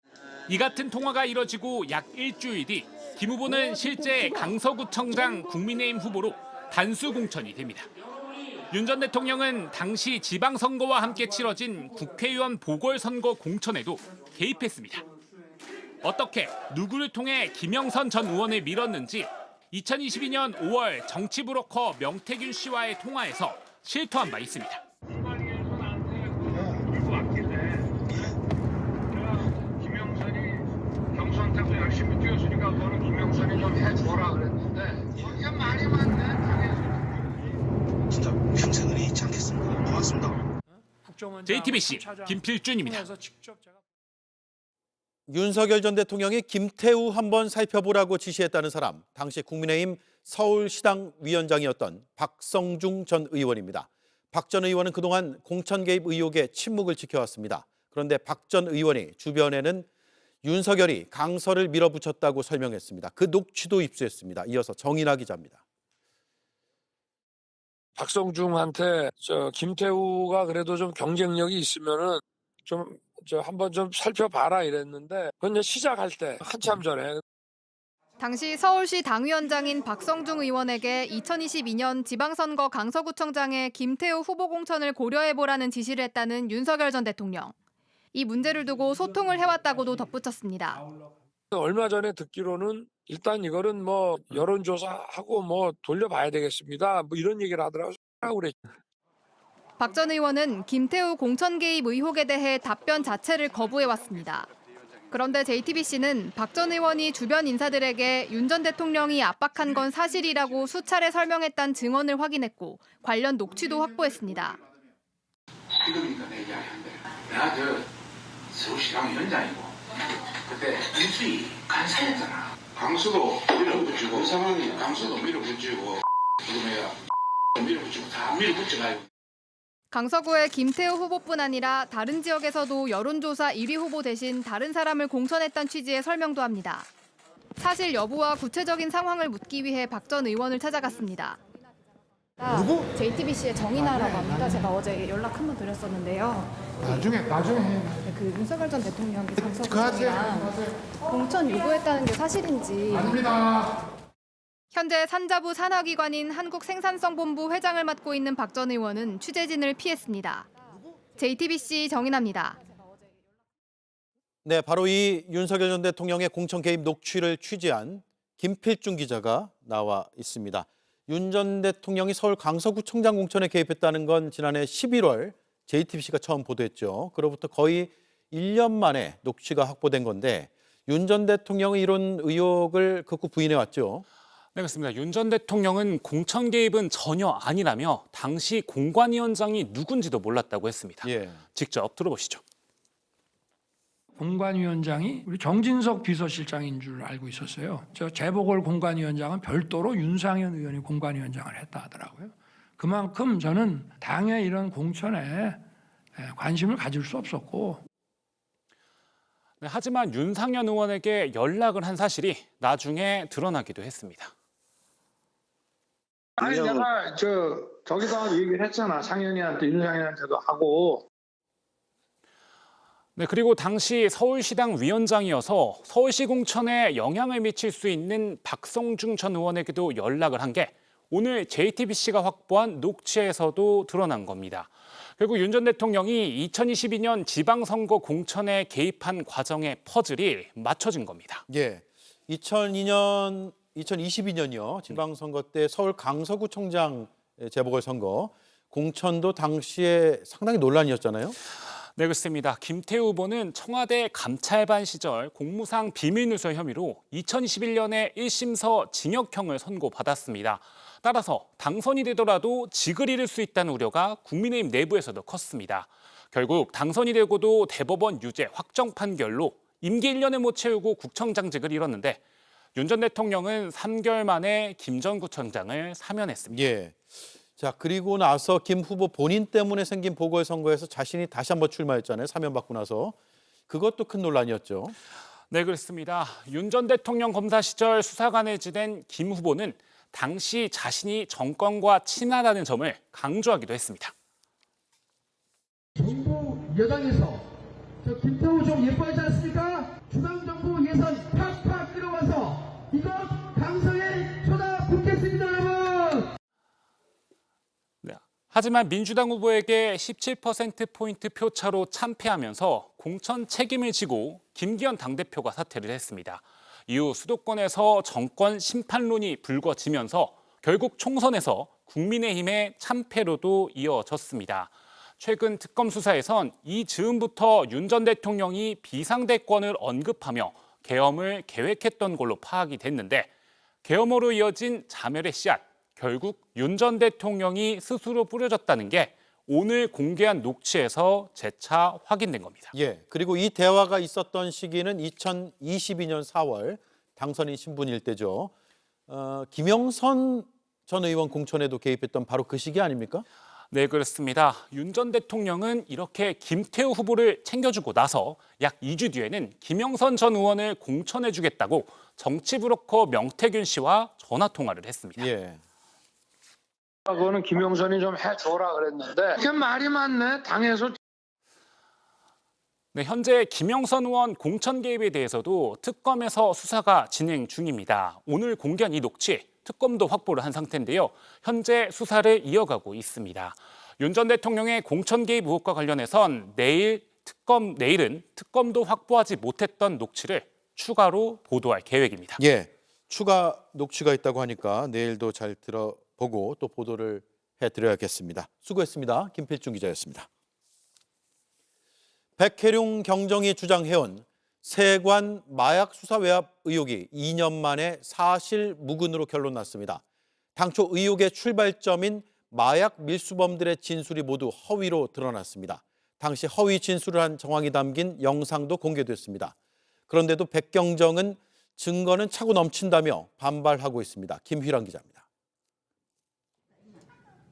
이 같은 통화가 이뤄지고 약 일주일 뒤 김 후보는 실제 강서구청장 국민의힘 후보로 단수 공천이 됩니다. 윤 전 대통령은 당시 지방선거와 함께 치러진 국회의원 보궐선거 공천에도 개입했습니다. 어떻게 누구를 통해 김영선 전 의원을 밀었는지 2022년 5월 정치브로커 명태균 씨와의 통화에서 실토한 바 있습니다. 경선때도 열심히 뛰었으니까 너는 김영선이 좀 해줘라 그랬는데 거기가 말이 많네. 진짜 평생을 잊지 않겠습니다. 고맙습니다. JTBC 김필준입니다. 윤석열 전 대통령이 김태우 한번 살펴보라고 지시했다는 사람, 당시 국민의힘 서울시당 위원장이었던 박성중 전 의원입니다. 박 전 의원은 그동안 공천 개입 의혹에 침묵을 지켜왔습니다. 그런데 박 전 의원이 주변에는 윤석열이 강서를 밀어붙였다고 설명했습니다. 그 녹취도 입수했습니다. 이어서 정인아 기자입니다. 박성중한테 김태우가 그래도 좀 경쟁력이 있으면은 한번 좀 살펴봐라 이랬는데 그건 이제 시작할 때 한참 전에. 당시 서울시 당위원장인 박성중 의원에게 2022년 지방선거 강서구청장의 김태우 후보 공천을 고려해보라는 지시를 했다는 윤석열 전 대통령. 이 문제를 두고 소통을 해왔다고도 덧붙였습니다. 얼마 전에 듣기로는 일단 이거는 뭐 여론조사하고 뭐 돌려봐야 되겠습니다. 뭐 이런 얘기를 하더라고요. 박 전 의원은 김태우 공천 개입 의혹에 대해 답변 자체를 거부해왔습니다. 그런데 JTBC는 박 전 의원이 주변 인사들에게 윤 전 대통령이 압박한 건 사실이라고 수차례 설명했다는 증언을 확인했고 관련 녹취도 확보했습니다. 지금이니까 내 이야기한데 내가 서울시당 위원장이고 그때 인수위 간사였잖아. 강수도 밀어붙이고 그 상황이 강수도 밀어붙이고 지금이야 밀어붙이고 다 밀어붙여가지고. 강서구의 김태우 후보뿐 아니라 다른 지역에서도 여론조사 1위 후보 대신 다른 사람을 공천했다는 취지의 설명도 합니다. 사실 여부와 구체적인 상황을 묻기 위해 박 전 의원을 찾아갔습니다. 누구? JTBC의 정인아라고 합니다. 제가 어제 연락 한번 드렸었는데요. 나중에 그 윤석열 전 대통령이 강서구청이랑 공천 요구했다는 게 사실인지. 아닙니다. 현재 산자부 산하기관인 한국생산성본부 회장을 맡고 있는 박 전 의원은 취재진을 피했습니다. JTBC 정인아입니다. 네, 바로 이 윤석열 전 대통령의 공천 개입 녹취를 취재한 김필중 기자가 나와 있습니다. 윤 전 대통령이 서울 강서구청장 공천에 개입했다는 건 지난해 11월 JTBC가 처음 보도했죠. 그로부터 거의 1년 만에 녹취가 확보된 건데 윤 전 대통령이 이런 의혹을 극구 부인해왔죠. 네, 그렇습니다. 윤 전 대통령은 공천 개입은 전혀 아니라며 당시 공관위원장이 누군지도 몰랐다고 했습니다. 직접 들어보시죠. 공관위원장이 우리 정진석 비서실장인 줄 알고 있었어요. 저 재보궐 공관위원장은 별도로 윤상현 의원이 공관위원장을 했다 하더라고요. 그만큼 저는 당의 이런 공천에 관심을 가질 수 없었고. 네, 하지만 윤상현 의원에게 연락을 한 사실이 나중에 드러나기도 했습니다. 아니 내가 저기다 얘기를 했잖아. 상현이한테 윤상현한테도 하고. 네, 그리고 당시 서울시당 위원장이어서 서울시 공천에 영향을 미칠 수 있는 박성중 전 의원에게도 연락을 한 게 오늘 JTBC가 확보한 녹취에서도 드러난 겁니다. 결국 윤 전 대통령이 2022년 지방선거 공천에 개입한 과정의 퍼즐이 맞춰진 겁니다. 2022년이요. 지방선거 때 서울 강서구청장 재보궐선거 공천도 당시에 상당히 논란이었잖아요. 네, 그렇습니다. 김태우 후보는 청와대 감찰반 시절 공무상 비밀누설 혐의로 2021년에 1심서 징역형을 선고받았습니다. 따라서 당선이 되더라도 직을 잃을 수 있다는 우려가 국민의힘 내부에서도 컸습니다. 결국 당선이 되고도 대법원 유죄 확정 판결로 임기 1년을 못 채우고 구청장직을 잃었는데 윤 전 대통령은 3개월 만에 김 전 구청장을 사면했습니다. 예. 자, 그리고 나서 김 후보 본인 때문에 생긴 보궐선거에서 자신이 다시 한번 출마했잖아요. 사면받고 나서. 그것도 큰 논란이었죠. 네, 그렇습니다. 윤 전 대통령 검사 시절 수사관을 지낸 김 후보는 당시 자신이 정권과 친하다는 점을 강조하기도 했습니다. 정부 여당에서 저 김태우 좀 예뻐하지 않습니까? 중앙정부 예산 팍팍 끌어와서 이거 강성에 쏟아붓겠습니다, 여러분! 하지만 민주당 후보에게 17%포인트 표차로 참패하면서 공천 책임을 지고 김기현 당대표가 사퇴를 했습니다. 이후 수도권에서 정권 심판론이 불거지면서 결국 총선에서 국민의힘의 참패로도 이어졌습니다. 최근 특검 수사에선 이 즈음부터 윤 전 대통령이 비상대권을 언급하며 계엄을 계획했던 걸로 파악이 됐는데 계엄으로 이어진 자멸의 씨앗, 결국 윤 전 대통령이 스스로 뿌려졌다는 게 오늘 공개한 녹취에서 재차 확인된 겁니다. 예. 그리고 이 대화가 있었던 시기는 2022년 4월 당선인 신분일 때죠. 김영선 전 의원 공천에도 개입했던 바로 그 시기 아닙니까? 네, 그렇습니다. 윤 전 대통령은 이렇게 김태우 후보를 챙겨주고 나서 약 2주 뒤에는 김영선 전 의원을 공천해주겠다고 정치브로커 명태균 씨와 전화 통화를 했습니다. 예. 그거는 김영선이 좀 해줘라 그랬는데 이게 말이 많네, 당에서. 네, 현재 김영선 의원 공천 개입에 대해서도 특검에서 수사가 진행 중입니다. 오늘 공개한 이 녹취, 특검도 확보를 한 상태인데요. 현재 수사를 이어가고 있습니다. 윤 전 대통령의 공천 개입 의혹과 관련해선 내일은 특검도 확보하지 못했던 녹취를 추가로 보도할 계획입니다. 예. 추가 녹취가 있다고 하니까 내일도 잘 들어보고 또 보도를 해드려야겠습니다. 수고했습니다. 김필중 기자였습니다. 백혜룡 경정이 주장해온 세관 마약 수사 외압 의혹이 2년 만에 사실 무근으로 결론 났습니다. 당초 의혹의 출발점인 마약 밀수범들의 진술이 모두 허위로 드러났습니다. 당시 허위 진술을 한 정황이 담긴 영상도 공개됐습니다. 그런데도 백경정은 증거는 차고 넘친다며 반발하고 있습니다. 김휘랑 기자입니다.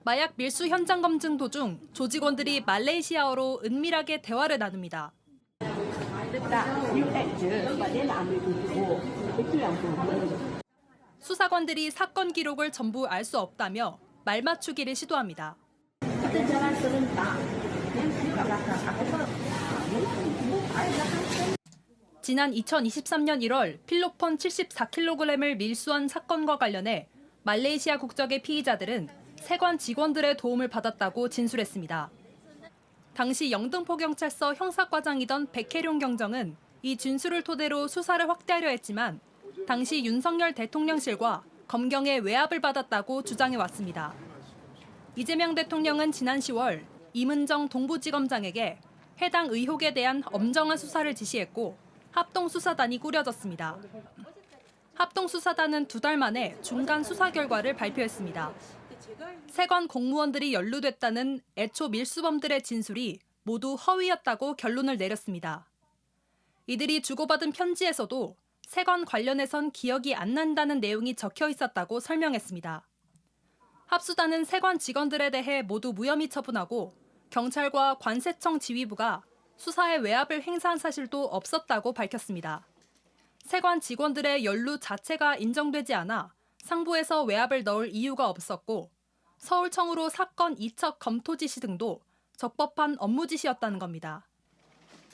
마약 밀수 현장 검증 도중 조직원들이 말레이시아어로 은밀하게 대화를 나눕니다. 수사관들이 사건 기록을 전부 알 수 없다며 말 맞추기를 시도합니다. 지난 2023년 1월 필로폰 74kg을 밀수한 사건과 관련해 말레이시아 국적의 피의자들은 세관 직원들의 도움을 받았다고 진술했습니다. 당시 영등포경찰서 형사과장이던 백혜룡 경정은 이 진술을 토대로 수사를 확대하려 했지만 당시 윤석열 대통령실과 검경의 외압을 받았다고 주장해왔습니다. 이재명 대통령은 지난 10월 임은정 동부지검장에게 해당 의혹에 대한 엄정한 수사를 지시했고 합동수사단이 꾸려졌습니다. 합동수사단은 2달 만에 중간 수사 결과를 발표했습니다. 세관 공무원들이 연루됐다는 애초 밀수범들의 진술이 모두 허위였다고 결론을 내렸습니다. 이들이 주고받은 편지에서도 세관 관련해선 기억이 안 난다는 내용이 적혀 있었다고 설명했습니다. 합수단은 세관 직원들에 대해 모두 무혐의 처분하고 경찰과 관세청 지휘부가 수사에 외압을 행사한 사실도 없었다고 밝혔습니다. 세관 직원들의 연루 자체가 인정되지 않아 상부에서 외압을 넣을 이유가 없었고 서울청으로 사건 이첩 검토 지시 등도 적법한 업무 지시였다는 겁니다.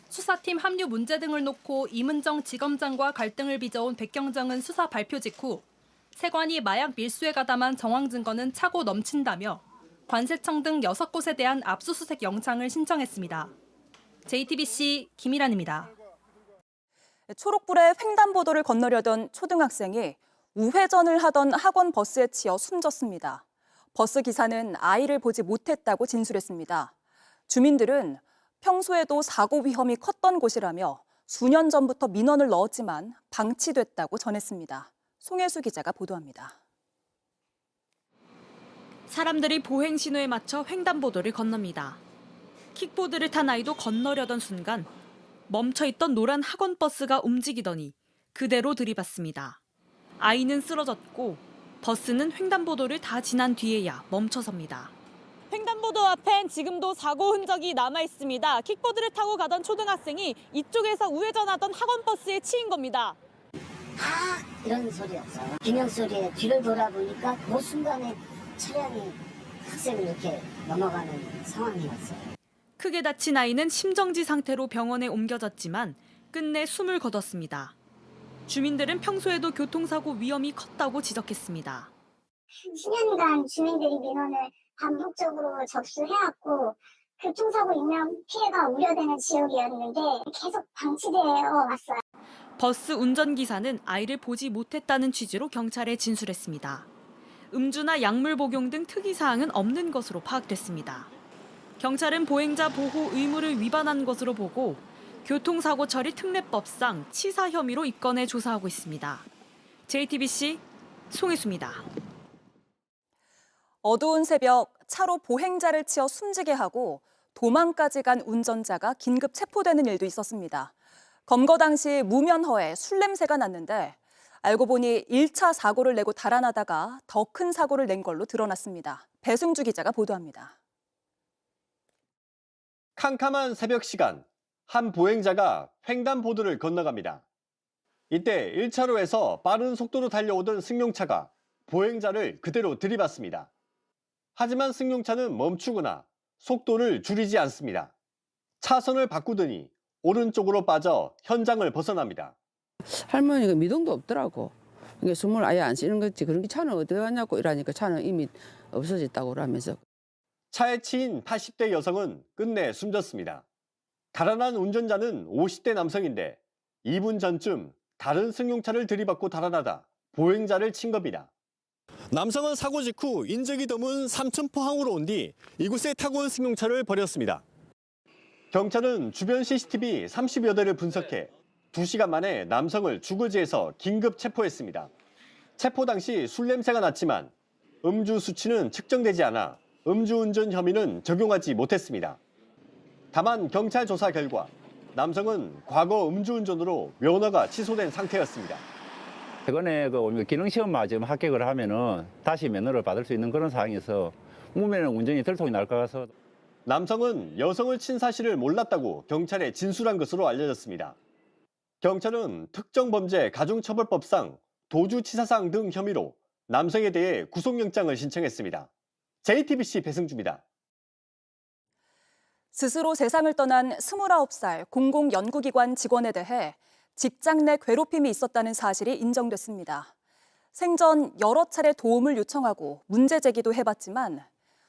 수사팀 합류 문제 등을 놓고 임은정 지검장과 갈등을 빚어온 백경정은 수사 발표 직후 세관이 마약 밀수에 가담한 정황 증거는 차고 넘친다며 관세청 등 6곳에 대한 압수수색 영장을 신청했습니다. JTBC 김일환입니다. 초록불에 횡단보도를 건너려던 초등학생이 우회전을 하던 학원 버스에 치여 숨졌습니다. 버스 기사는 아이를 보지 못했다고 진술했습니다. 주민들은 평소에도 사고 위험이 컸던 곳이라며 수년 전부터 민원을 넣었지만 방치됐다고 전했습니다. 송혜수 기자가 보도합니다. 사람들이 보행 신호에 맞춰 횡단보도를 건넙니다. 킥보드를 탄 아이도 건너려던 순간 멈춰있던 노란 학원버스가 움직이더니 그대로 들이받습니다. 아이는 쓰러졌고 버스는 횡단보도를 다 지난 뒤에야 멈춰섭니다. 횡단보도 앞엔 지금도 사고 흔적이 남아 있습니다. 킥보드를 타고 가던 초등학생이 이쪽에서 우회전하던 학원버스에 치인 겁니다. 이런 소리였어요. 비명 소리에 뒤를 돌아보니까 그 순간에 차량이 학생을 이렇게 넘어가는 상황이었어요. 크게 다친 아이는 심정지 상태로 병원에 옮겨졌지만 끝내 숨을 거뒀습니다. 주민들은 평소에도 교통사고 위험이 컸다고 지적했습니다. 수년간 주민들이 민원을 반복적으로 접수해왔고 교통사고 인명 피해가 우려되는 지역이었는데 계속 방치되어 왔어요. 버스 운전기사는 아이를 보지 못했다는 취지로 경찰에 진술했습니다. 음주나 약물 복용 등 특이사항은 없는 것으로 파악됐습니다. 경찰은 보행자 보호 의무를 위반한 것으로 보고 교통사고 처리 특례법상 치사 혐의로 입건해 조사하고 있습니다. JTBC 송혜수입니다. 어두운 새벽 차로 보행자를 치어 숨지게 하고 도망까지 간 운전자가 긴급 체포되는 일도 있었습니다. 검거 당시 무면허에 술 냄새가 났는데 알고 보니 1차 사고를 내고 달아나다가 더 큰 사고를 낸 걸로 드러났습니다. 배승주 기자가 보도합니다. 캄캄한 새벽 시간, 한 보행자가 횡단보도를 건너갑니다. 이때 1차로에서 빠른 속도로 달려오던 승용차가 보행자를 그대로 들이받습니다. 하지만 승용차는 멈추거나 속도를 줄이지 않습니다. 차선을 바꾸더니 오른쪽으로 빠져 현장을 벗어납니다. 할머니가 미동도 없더라고. 그러니까 숨을 아예 안 쉬는 거지. 그런 게 차는 어디 갔냐고 이러니까 차는 이미 없어졌다고 그러면서. 차에 치인 80대 여성은 끝내 숨졌습니다. 달아난 운전자는 50대 남성인데 2분 전쯤 다른 승용차를 들이받고 달아나다 보행자를 친 겁니다. 남성은 사고 직후 인적이 드문 삼천포항으로 온 뒤 이곳에 타고 온 승용차를 버렸습니다. 경찰은 주변 CCTV 30여 대를 분석해 2시간 만에 남성을 주거지에서 긴급 체포했습니다. 체포 당시 술 냄새가 났지만 음주 수치는 측정되지 않아 음주운전 혐의는 적용하지 못했습니다. 다만 경찰 조사 결과 남성은 과거 음주운전으로 면허가 취소된 상태였습니다. 최근에 기능시험만 지금 합격을 하면은 다시 면허를 받을 수 있는 그런 상황에서 무면허 운전이 들통이 날 것 같아서. 남성은 여성을 친 사실을 몰랐다고 경찰에 진술한 것으로 알려졌습니다. 경찰은 특정범죄 가중처벌법상 도주치사상 등 혐의로 남성에 대해 구속영장을 신청했습니다. JTBC 배승주입니다. 스스로 세상을 떠난 29살 공공연구기관 직원에 대해 직장 내 괴롭힘이 있었다는 사실이 인정됐습니다. 생전 여러 차례 도움을 요청하고 문제 제기도 해봤지만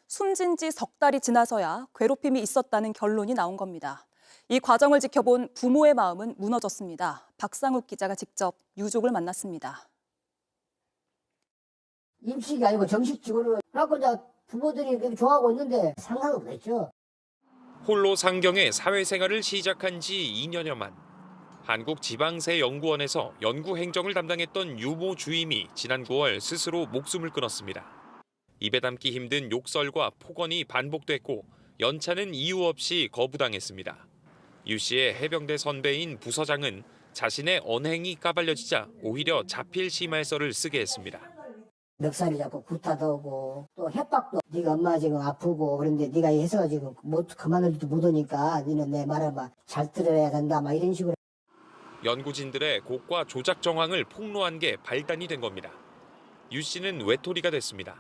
숨진 지 석 달이 지나서야 괴롭힘이 있었다는 결론이 나온 겁니다. 이 과정을 지켜본 부모의 마음은 무너졌습니다. 박상욱 기자가 직접 유족을 만났습니다. 임시가 아니고 정식직으로 그래갖고 이제 부모들이 그렇게 좋아하고 있는데 상관은 없겠죠. 홀로 상경의 사회생활을 시작한 지 2년여 만 한국지방세연구원에서 연구행정을 담당했던 유모 주임이 지난 9월 스스로 목숨을 끊었습니다. 입에 담기 힘든 욕설과 폭언이 반복됐고 연차는 이유 없이 거부당했습니다. 유 씨의 해병대 선배인 부서장은 자신의 언행이 까발려지자 오히려 자필 심할서를 쓰게 했습니다. 멱살이 자꾸 구타도 오고 또 협박도 네가 엄마 지금 아프고 그런데 네가 해서 지금 그만하지도 못하니까 너는 내 말을 막 잘 들어야 된다 막 이런 식으로. 연구진들의 곡과 조작 정황을 폭로한 게 발단이 된 겁니다. 유 씨는 외톨이가 됐습니다.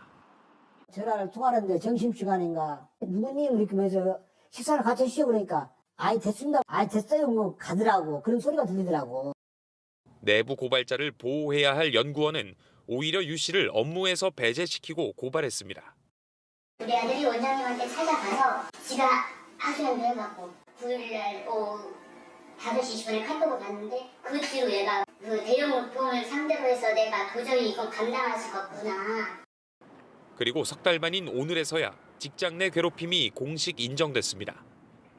전화를 통화하는데 점심시간인가 누구님 이렇게 하면서 식사를 같이 하시오 그러니까 아이 됐습니다. 아이 됐어요 뭐 가더라고. 그런 소리가 들리더라고. 내부 고발자를 보호해야 할 연구원은 오히려 유 씨를 업무에서 배제시키고 고발했습니다. 우리 아들이 원장님한테 찾아가서 지가 하소연도 해갖고 9일날 오후 5시 10분에 카톡을 봤는데 그 뒤로 얘가 그 대형 물품을 상대로 해서 내가 도저히 이건 감당할 수가 없구나. 그리고 석 달 만인 오늘에서야 직장 내 괴롭힘이 공식 인정됐습니다.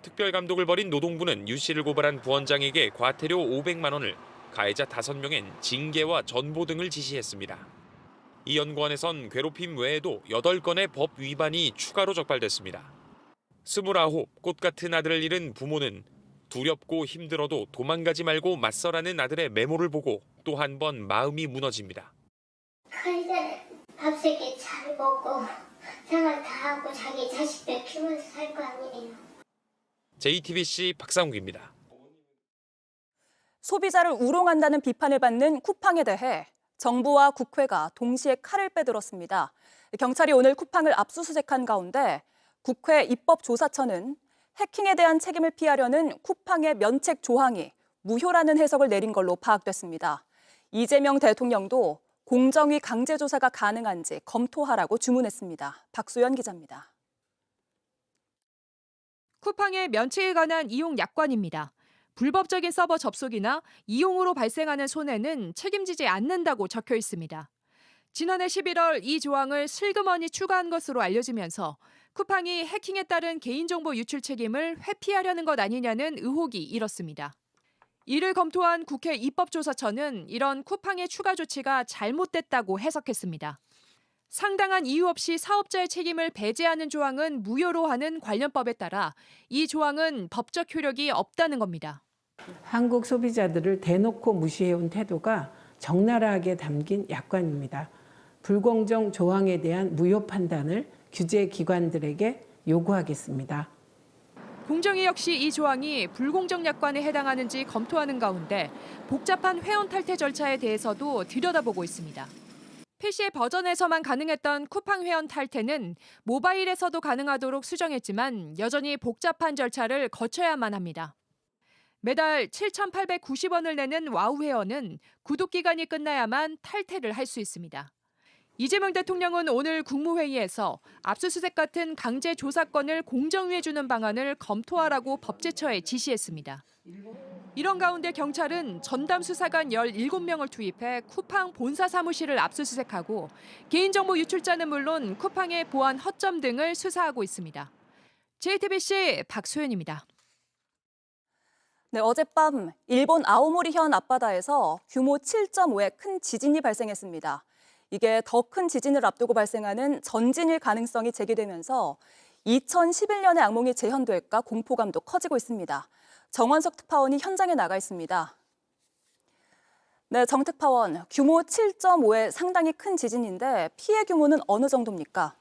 특별감독을 벌인 노동부는 유 씨를 고발한 부원장에게 과태료 500만 원을, 가해자 5명엔 징계와 전보 등을 지시했습니다. 이 연구원에선 괴롭힘 외에도 8건의 법 위반이 추가로 적발됐습니다. 29, 꽃 같은 아들을 잃은 부모는 두렵고 힘들어도 도망가지 말고 맞서라는 아들의 메모를 보고 또 한 번 마음이 무너집니다. 큰애는 밥 3끼 잘 먹고 생활 다 하고 자기 자식들 키우면서 살 거 아니에요. JTBC 박상욱입니다. 소비자를 우롱한다는 비판을 받는 쿠팡에 대해 정부와 국회가 동시에 칼을 빼들었습니다. 경찰이 오늘 쿠팡을 압수수색한 가운데 국회 입법조사처는 해킹에 대한 책임을 피하려는 쿠팡의 면책 조항이 무효라는 해석을 내린 걸로 파악됐습니다. 이재명 대통령도 공정위 강제조사가 가능한지 검토하라고 주문했습니다. 박소연 기자입니다. 쿠팡의 면책에 관한 이용 약관입니다. 불법적인 서버 접속이나 이용으로 발생하는 손해는 책임지지 않는다고 적혀 있습니다. 지난해 11월 이 조항을 슬그머니 추가한 것으로 알려지면서 쿠팡이 해킹에 따른 개인정보 유출 책임을 회피하려는 것 아니냐는 의혹이 일었습니다. 이를 검토한 국회 입법조사처는 이런 쿠팡의 추가 조치가 잘못됐다고 해석했습니다. 상당한 이유 없이 사업자의 책임을 배제하는 조항은 무효로 하는 관련법에 따라 이 조항은 법적 효력이 없다는 겁니다. 한국 소비자들을 대놓고 무시해온 태도가 적나라하게 담긴 약관입니다. 불공정 조항에 대한 무효 판단을 규제 기관들에게 요구하겠습니다. 공정위 역시 이 조항이 불공정 약관에 해당하는지 검토하는 가운데 복잡한 회원 탈퇴 절차에 대해서도 들여다보고 있습니다. PC 버전에서만 가능했던 쿠팡 회원 탈퇴는 모바일에서도 가능하도록 수정했지만 여전히 복잡한 절차를 거쳐야만 합니다. 매달 7,890원을 내는 와우 회원은 구독 기간이 끝나야만 탈퇴를 할 수 있습니다. 이재명 대통령은 오늘 국무회의에서 압수수색 같은 강제 조사권을 공정위에 주는 방안을 검토하라고 법제처에 지시했습니다. 이런 가운데 경찰은 전담 수사관 17명을 투입해 쿠팡 본사 사무실을 압수수색하고 개인정보 유출자는 물론 쿠팡의 보안 허점 등을 수사하고 있습니다. JTBC 박소연입니다. 네, 어젯밤 일본 아오모리현 앞바다에서 규모 7.5의 큰 지진이 발생했습니다. 이게 더 큰 지진을 앞두고 발생하는 전진일 가능성이 제기되면서 2011년의 악몽이 재현될까 공포감도 커지고 있습니다. 정원석 특파원이 현장에 나가 있습니다. 네, 정 특파원, 규모 7.5의 상당히 큰 지진인데 피해 규모는 어느 정도입니까?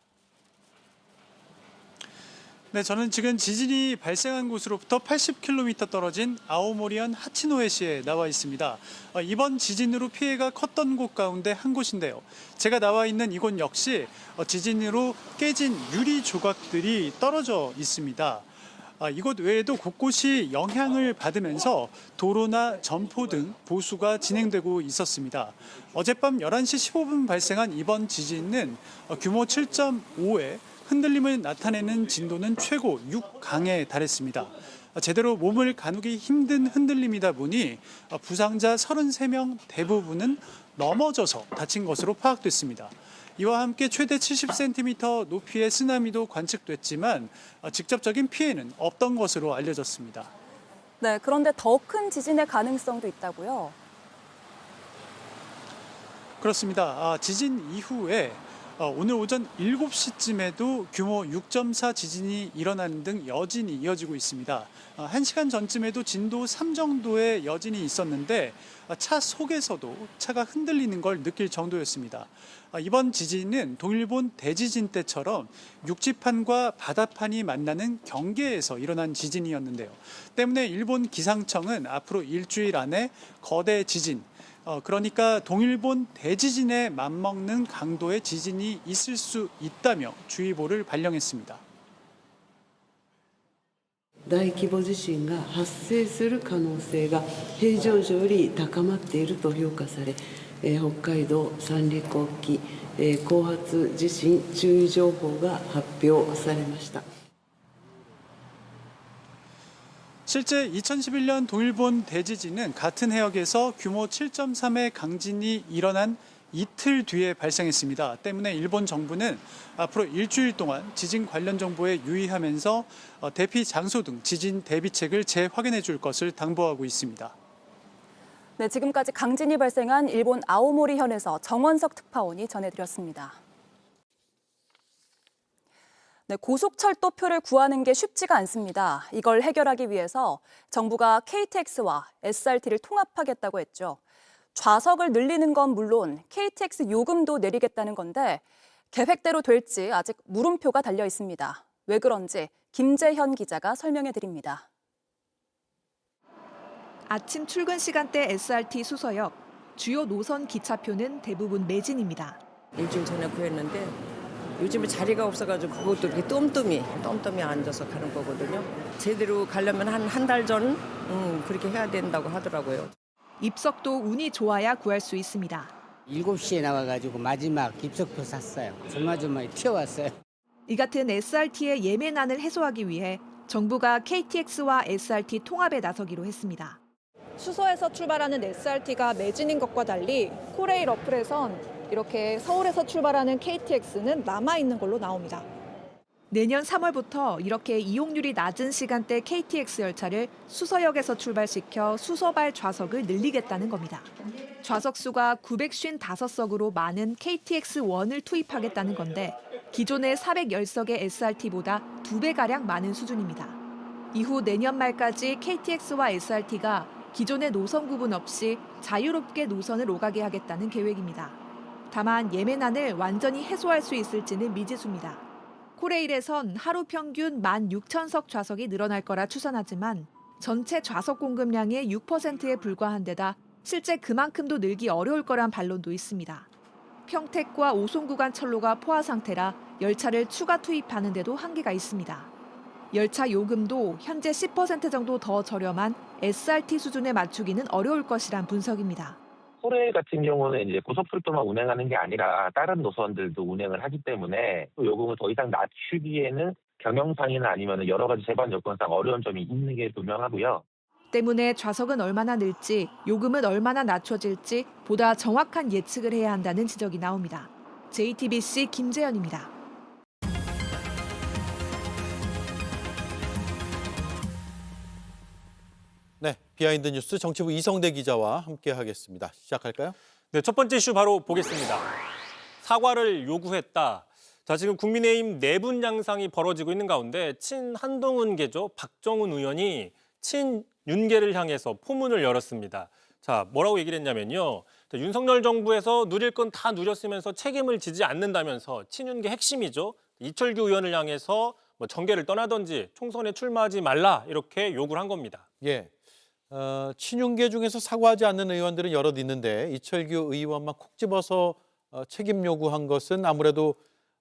네, 저는 지금 지진이 발생한 곳으로부터 80km 떨어진 아오모리현 하치노에시에 나와 있습니다. 이번 지진으로 피해가 컸던 곳 가운데 한 곳인데요. 제가 나와 있는 이곳 역시 지진으로 깨진 유리 조각들이 떨어져 있습니다. 이곳 외에도 곳곳이 영향을 받으면서 도로나 점포 등 보수가 진행되고 있었습니다. 어젯밤 11시 15분 발생한 이번 지진은 규모 7.5의 흔들림을 나타내는 진도는 최고 6강에 달했습니다. 제대로 몸을 가누기 힘든 흔들림이다 보니 부상자 33명 대부분은 넘어져서 다친 것으로 파악됐습니다. 이와 함께 최대 70cm 높이의 쓰나미도 관측됐지만 직접적인 피해는 없던 것으로 알려졌습니다. 네, 그런데 더 큰 지진의 가능성도 있다고요? 그렇습니다. 지진 이후에 오늘 오전 7시쯤에도 규모 6.4 지진이 일어나는 등 여진이 이어지고 있습니다. 1시간 전쯤에도 진도 3 정도의 여진이 있었는데 차 속에서도 차가 흔들리는 걸 느낄 정도였습니다. 이번 지진은 동일본 대지진 때처럼 육지판과 바다판이 만나는 경계에서 일어난 지진이었는데요. 때문에 일본 기상청은 앞으로 일주일 안에 거대 지진, 그러니까 동일본 대지진에 맞먹는 강도의 지진이 있을 수 있다며 주의보를 발령했습니다. 大規模地震が発生する可能性が平常時より高まっていると評価され、北海道三陸沖後発地震注意情報が発表されました。 실제 2011년 동일본 대지진은 같은 해역에서 규모 7.3의 강진이 일어난 이틀 뒤에 발생했습니다. 때문에 일본 정부는 앞으로 일주일 동안 지진 관련 정보에 유의하면서 대피 장소 등 지진 대비책을 재확인해 줄 것을 당부하고 있습니다. 네, 지금까지 강진이 발생한 일본 아오모리현에서 정원석 특파원이 전해드렸습니다. 네, 고속철도표를 구하는 게 쉽지가 않습니다. 이걸 해결하기 위해서 정부가 KTX와 SRT를 통합하겠다고 했죠. 좌석을 늘리는 건 물론 KTX 요금도 내리겠다는 건데 계획대로 될지 아직 물음표가 달려 있습니다. 왜 그런지 김재현 기자가 설명해 드립니다. 아침 출근 시간대 SRT 수서역, 주요 노선 기차표는 대부분 매진입니다. 일주일 전에 구했는데 요즘에 자리가 없어가지고 그것도 이렇게 똠똠이 앉아서 가는 거거든요. 제대로 가려면 한 달 전 그렇게 해야 된다고 하더라고요. 입석도 운이 좋아야 구할 수 있습니다. 7시에 나와가지고 마지막 입석표 샀어요. 조마조마 튀어왔어요. 이 같은 SRT의 예매난을 해소하기 위해 정부가 KTX와 SRT 통합에 나서기로 했습니다. 수서에서 출발하는 SRT가 매진인 것과 달리 코레일 어플에선 이렇게 서울에서 출발하는 KTX는 남아있는 걸로 나옵니다. 내년 3월부터 이렇게 이용률이 낮은 시간대 KTX 열차를 수서역에서 출발시켜 수서발 좌석을 늘리겠다는 겁니다. 좌석 수가 955석으로 많은 KTX1을 투입하겠다는 건데 기존의 410석의 SRT보다 2배가량 많은 수준입니다. 이후 내년 말까지 KTX와 SRT가 기존의 노선 구분 없이 자유롭게 노선을 오가게 하겠다는 계획입니다. 다만 예매난을 완전히 해소할 수 있을지는 미지수입니다. 코레일에선 하루 평균 16,000석 좌석이 늘어날 거라 추산하지만 전체 좌석 공급량의 6%에 불과한 데다 실제 그만큼도 늘기 어려울 거란 반론도 있습니다. 평택과 오송 구간 철로가 포화 상태라 열차를 추가 투입하는 데도 한계가 있습니다. 열차 요금도 현재 10% 정도 더 저렴한 SRT 수준에 맞추기는 어려울 것이란 분석입니다. 코레일 같은 경우는 이제 고속철도만 운행하는 게 아니라 다른 노선들도 운행을 하기 때문에 또 요금을 더 이상 낮추기에는 경영상이나 아니면 여러 가지 재반 여건상 어려운 점이 있는 게 분명하고요. 때문에 좌석은 얼마나 늘지, 요금은 얼마나 낮춰질지 보다 정확한 예측을 해야 한다는 지적이 나옵니다. JTBC 김재현입니다. 네, 비하인드 뉴스 정치부 이성대 기자와 함께하겠습니다. 시작할까요? 네, 첫 번째 이슈 바로 보겠습니다. 사과를 요구했다. 자, 지금 국민의힘 내분 양상이 벌어지고 있는 가운데 친한동훈계죠. 박정훈 의원이 친윤계를 향해서 포문을 열었습니다. 자, 뭐라고 얘기를 했냐면요. 윤석열 정부에서 누릴 건 다 누렸으면서 책임을 지지 않는다면서 친윤계 핵심이죠. 이철규 의원을 향해서 정계를 떠나든지 총선에 출마하지 말라 이렇게 요구를 한 겁니다. 예. 친윤계 중에서 사과하지 않는 의원들은 여럿 있는데 이철규 의원만 콕 집어서 책임 요구한 것은 아무래도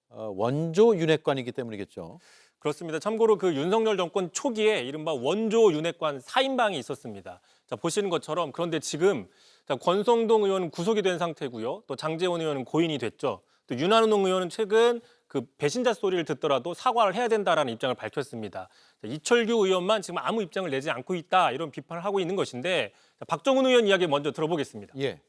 원조 윤핵관이기 때문이겠죠. 그렇습니다. 참고로 그 윤석열 정권 초기에 이른바 원조 윤핵관 4인방이 있었습니다. 자, 보시는 것처럼 그런데 지금 권성동 의원은 구속이 된 상태고요. 또 장제원 의원은 고인이 됐죠. 또 윤한홍 의원은 최근 그 배신자 소리를 듣더라도 사과를 해야 된다라는 입장을 밝혔습니다. 자, 이철규 의원만 지금 아무 입장을 내지 않고 있다 이런 비판을 하고 있는 것인데 자, 박정훈 의원 이야기 먼저 들어보겠습니다. 예.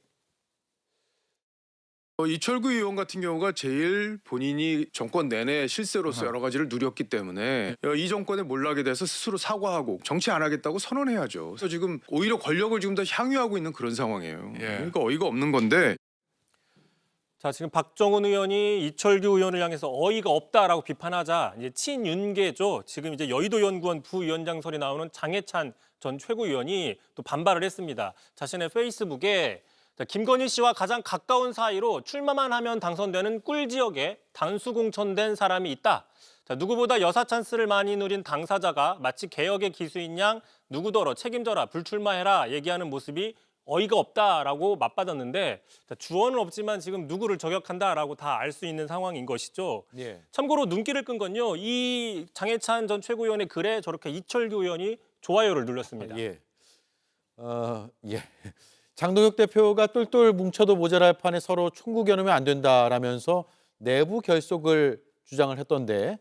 이철규 의원 같은 경우가 제일 본인이 정권 내내 실세로서 여러 가지를 누렸기 때문에 이 정권에 몰락에 대해서 스스로 사과하고 정치 안 하겠다고 선언해야죠. 그래서 지금 오히려 권력을 지금 더 향유하고 있는 그런 상황이에요. 그러니까 어이가 없는 건데. 자, 지금 박정훈 의원이 이철규 의원을 향해서 어이가 없다라고 비판하자 이제 친윤계죠. 지금 이제 여의도연구원 부위원장설이 나오는 장해찬 전 최고위원이 또 반발을 했습니다. 자신의 페이스북에 김건희 씨와 가장 가까운 사이로 출마만 하면 당선되는 꿀 지역에 단수공천된 사람이 있다. 자, 누구보다 여사 찬스를 많이 누린 당사자가 마치 개혁의 기수인 양 누구더러 책임져라, 불출마해라 얘기하는 모습이 어이가 없다라고 맞받았는데 자, 주어는 없지만 지금 누구를 저격한다라고 다 알 수 있는 상황인 것이죠. 예. 참고로 눈길을 끈 건요. 이 장해찬 전 최고위원의 글에 저렇게 이철규 의원이 좋아요를 눌렀습니다. 예. 예. 장동혁 대표가 똘똘 뭉쳐도 모자랄 판에 서로 총구 겨누면 안 된다라면서 내부 결속을 주장을 했던데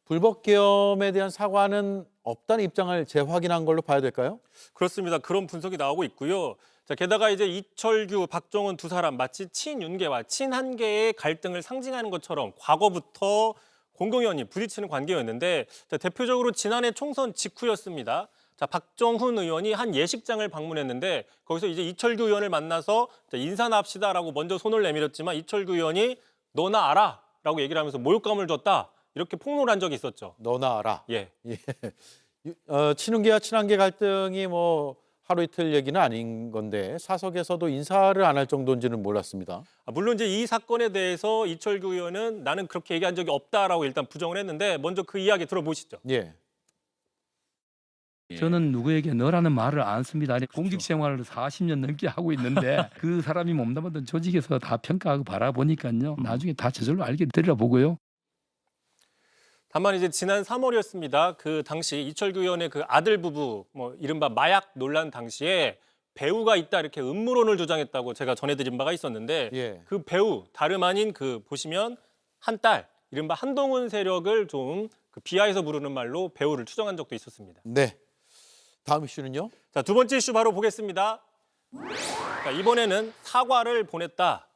불법 계엄에 대한 사과는 없다는 입장을 재확인한 걸로 봐야 될까요? 그렇습니다. 그런 분석이 나오고 있고요. 자, 게다가 이제 이철규, 박정훈 두 사람 마치 친윤계와 친한계의 갈등을 상징하는 것처럼 과거부터 공공연히 부딪히는 관계였는데, 자, 대표적으로 지난해 총선 직후였습니다. 자, 박정훈 의원이 한 예식장을 방문했는데 거기서 이제 이철규 의원을 만나서 인사납시다라고 먼저 손을 내밀었지만 이철규 의원이 너나 알아라고 얘기를 하면서 모욕감을 줬다. 이렇게 폭로를 한 적이 있었죠. 너나 알아. 예. 친윤계와 친한계 갈등이 뭐 하루 이틀 얘기는 아닌 건데 사석에서도 인사를 안 할 정도인지는 몰랐습니다. 물론 이제 이 사건에 대해서 이철규 의원은 나는 그렇게 얘기한 적이 없다라고 일단 부정을 했는데 먼저 그 이야기 들어보시죠. 예. 저는 누구에게 너라는 말을 안 씁니다. 공직 생활을 40년 넘게 하고 있는데 그 사람이 몸담았던 조직에서 다 평가하고 바라보니까요. 나중에 다 저절로 알게 되리라 보고요. 다만 이제 지난 3월이었습니다. 그 당시 이철규 의원의 그 아들 부부 뭐 이른바 마약 논란 당시에 배우가 있다 이렇게 음모론을 주장했다고 제가 전해드린 바가 있었는데 예. 그 배우 다름 아닌 그 보시면 한 딸 이른바 한동훈 세력을 좀 그 비하해서 부르는 말로 배우를 추정한 적도 있었습니다. 네. 다음 이슈는요? 자, 두 번째 이슈 바로 보겠습니다. 자, 이번에는 사과를 보냈다.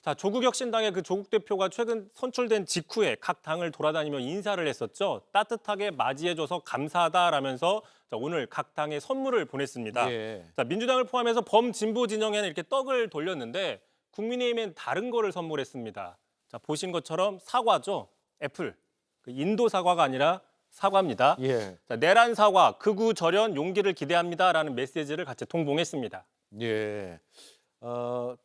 자, 조국혁신당의 그 조국 대표가 최근 선출된 직후에 각 당을 돌아다니며 인사를 했었죠. 따뜻하게 맞이해줘서 감사하다라면서 자, 오늘 각 당에 선물을 보냈습니다. 예. 자, 민주당을 포함해서 범진보 진영에는 이렇게 떡을 돌렸는데 국민의힘엔 다른 거를 선물했습니다. 자, 보신 것처럼 사과죠. 애플. 그 인도 사과가 아니라 사과입니다. 예. 자, 내란 사과, 극우 절연 용기를 기대합니다라는 메시지를 같이 동봉했습니다. 예.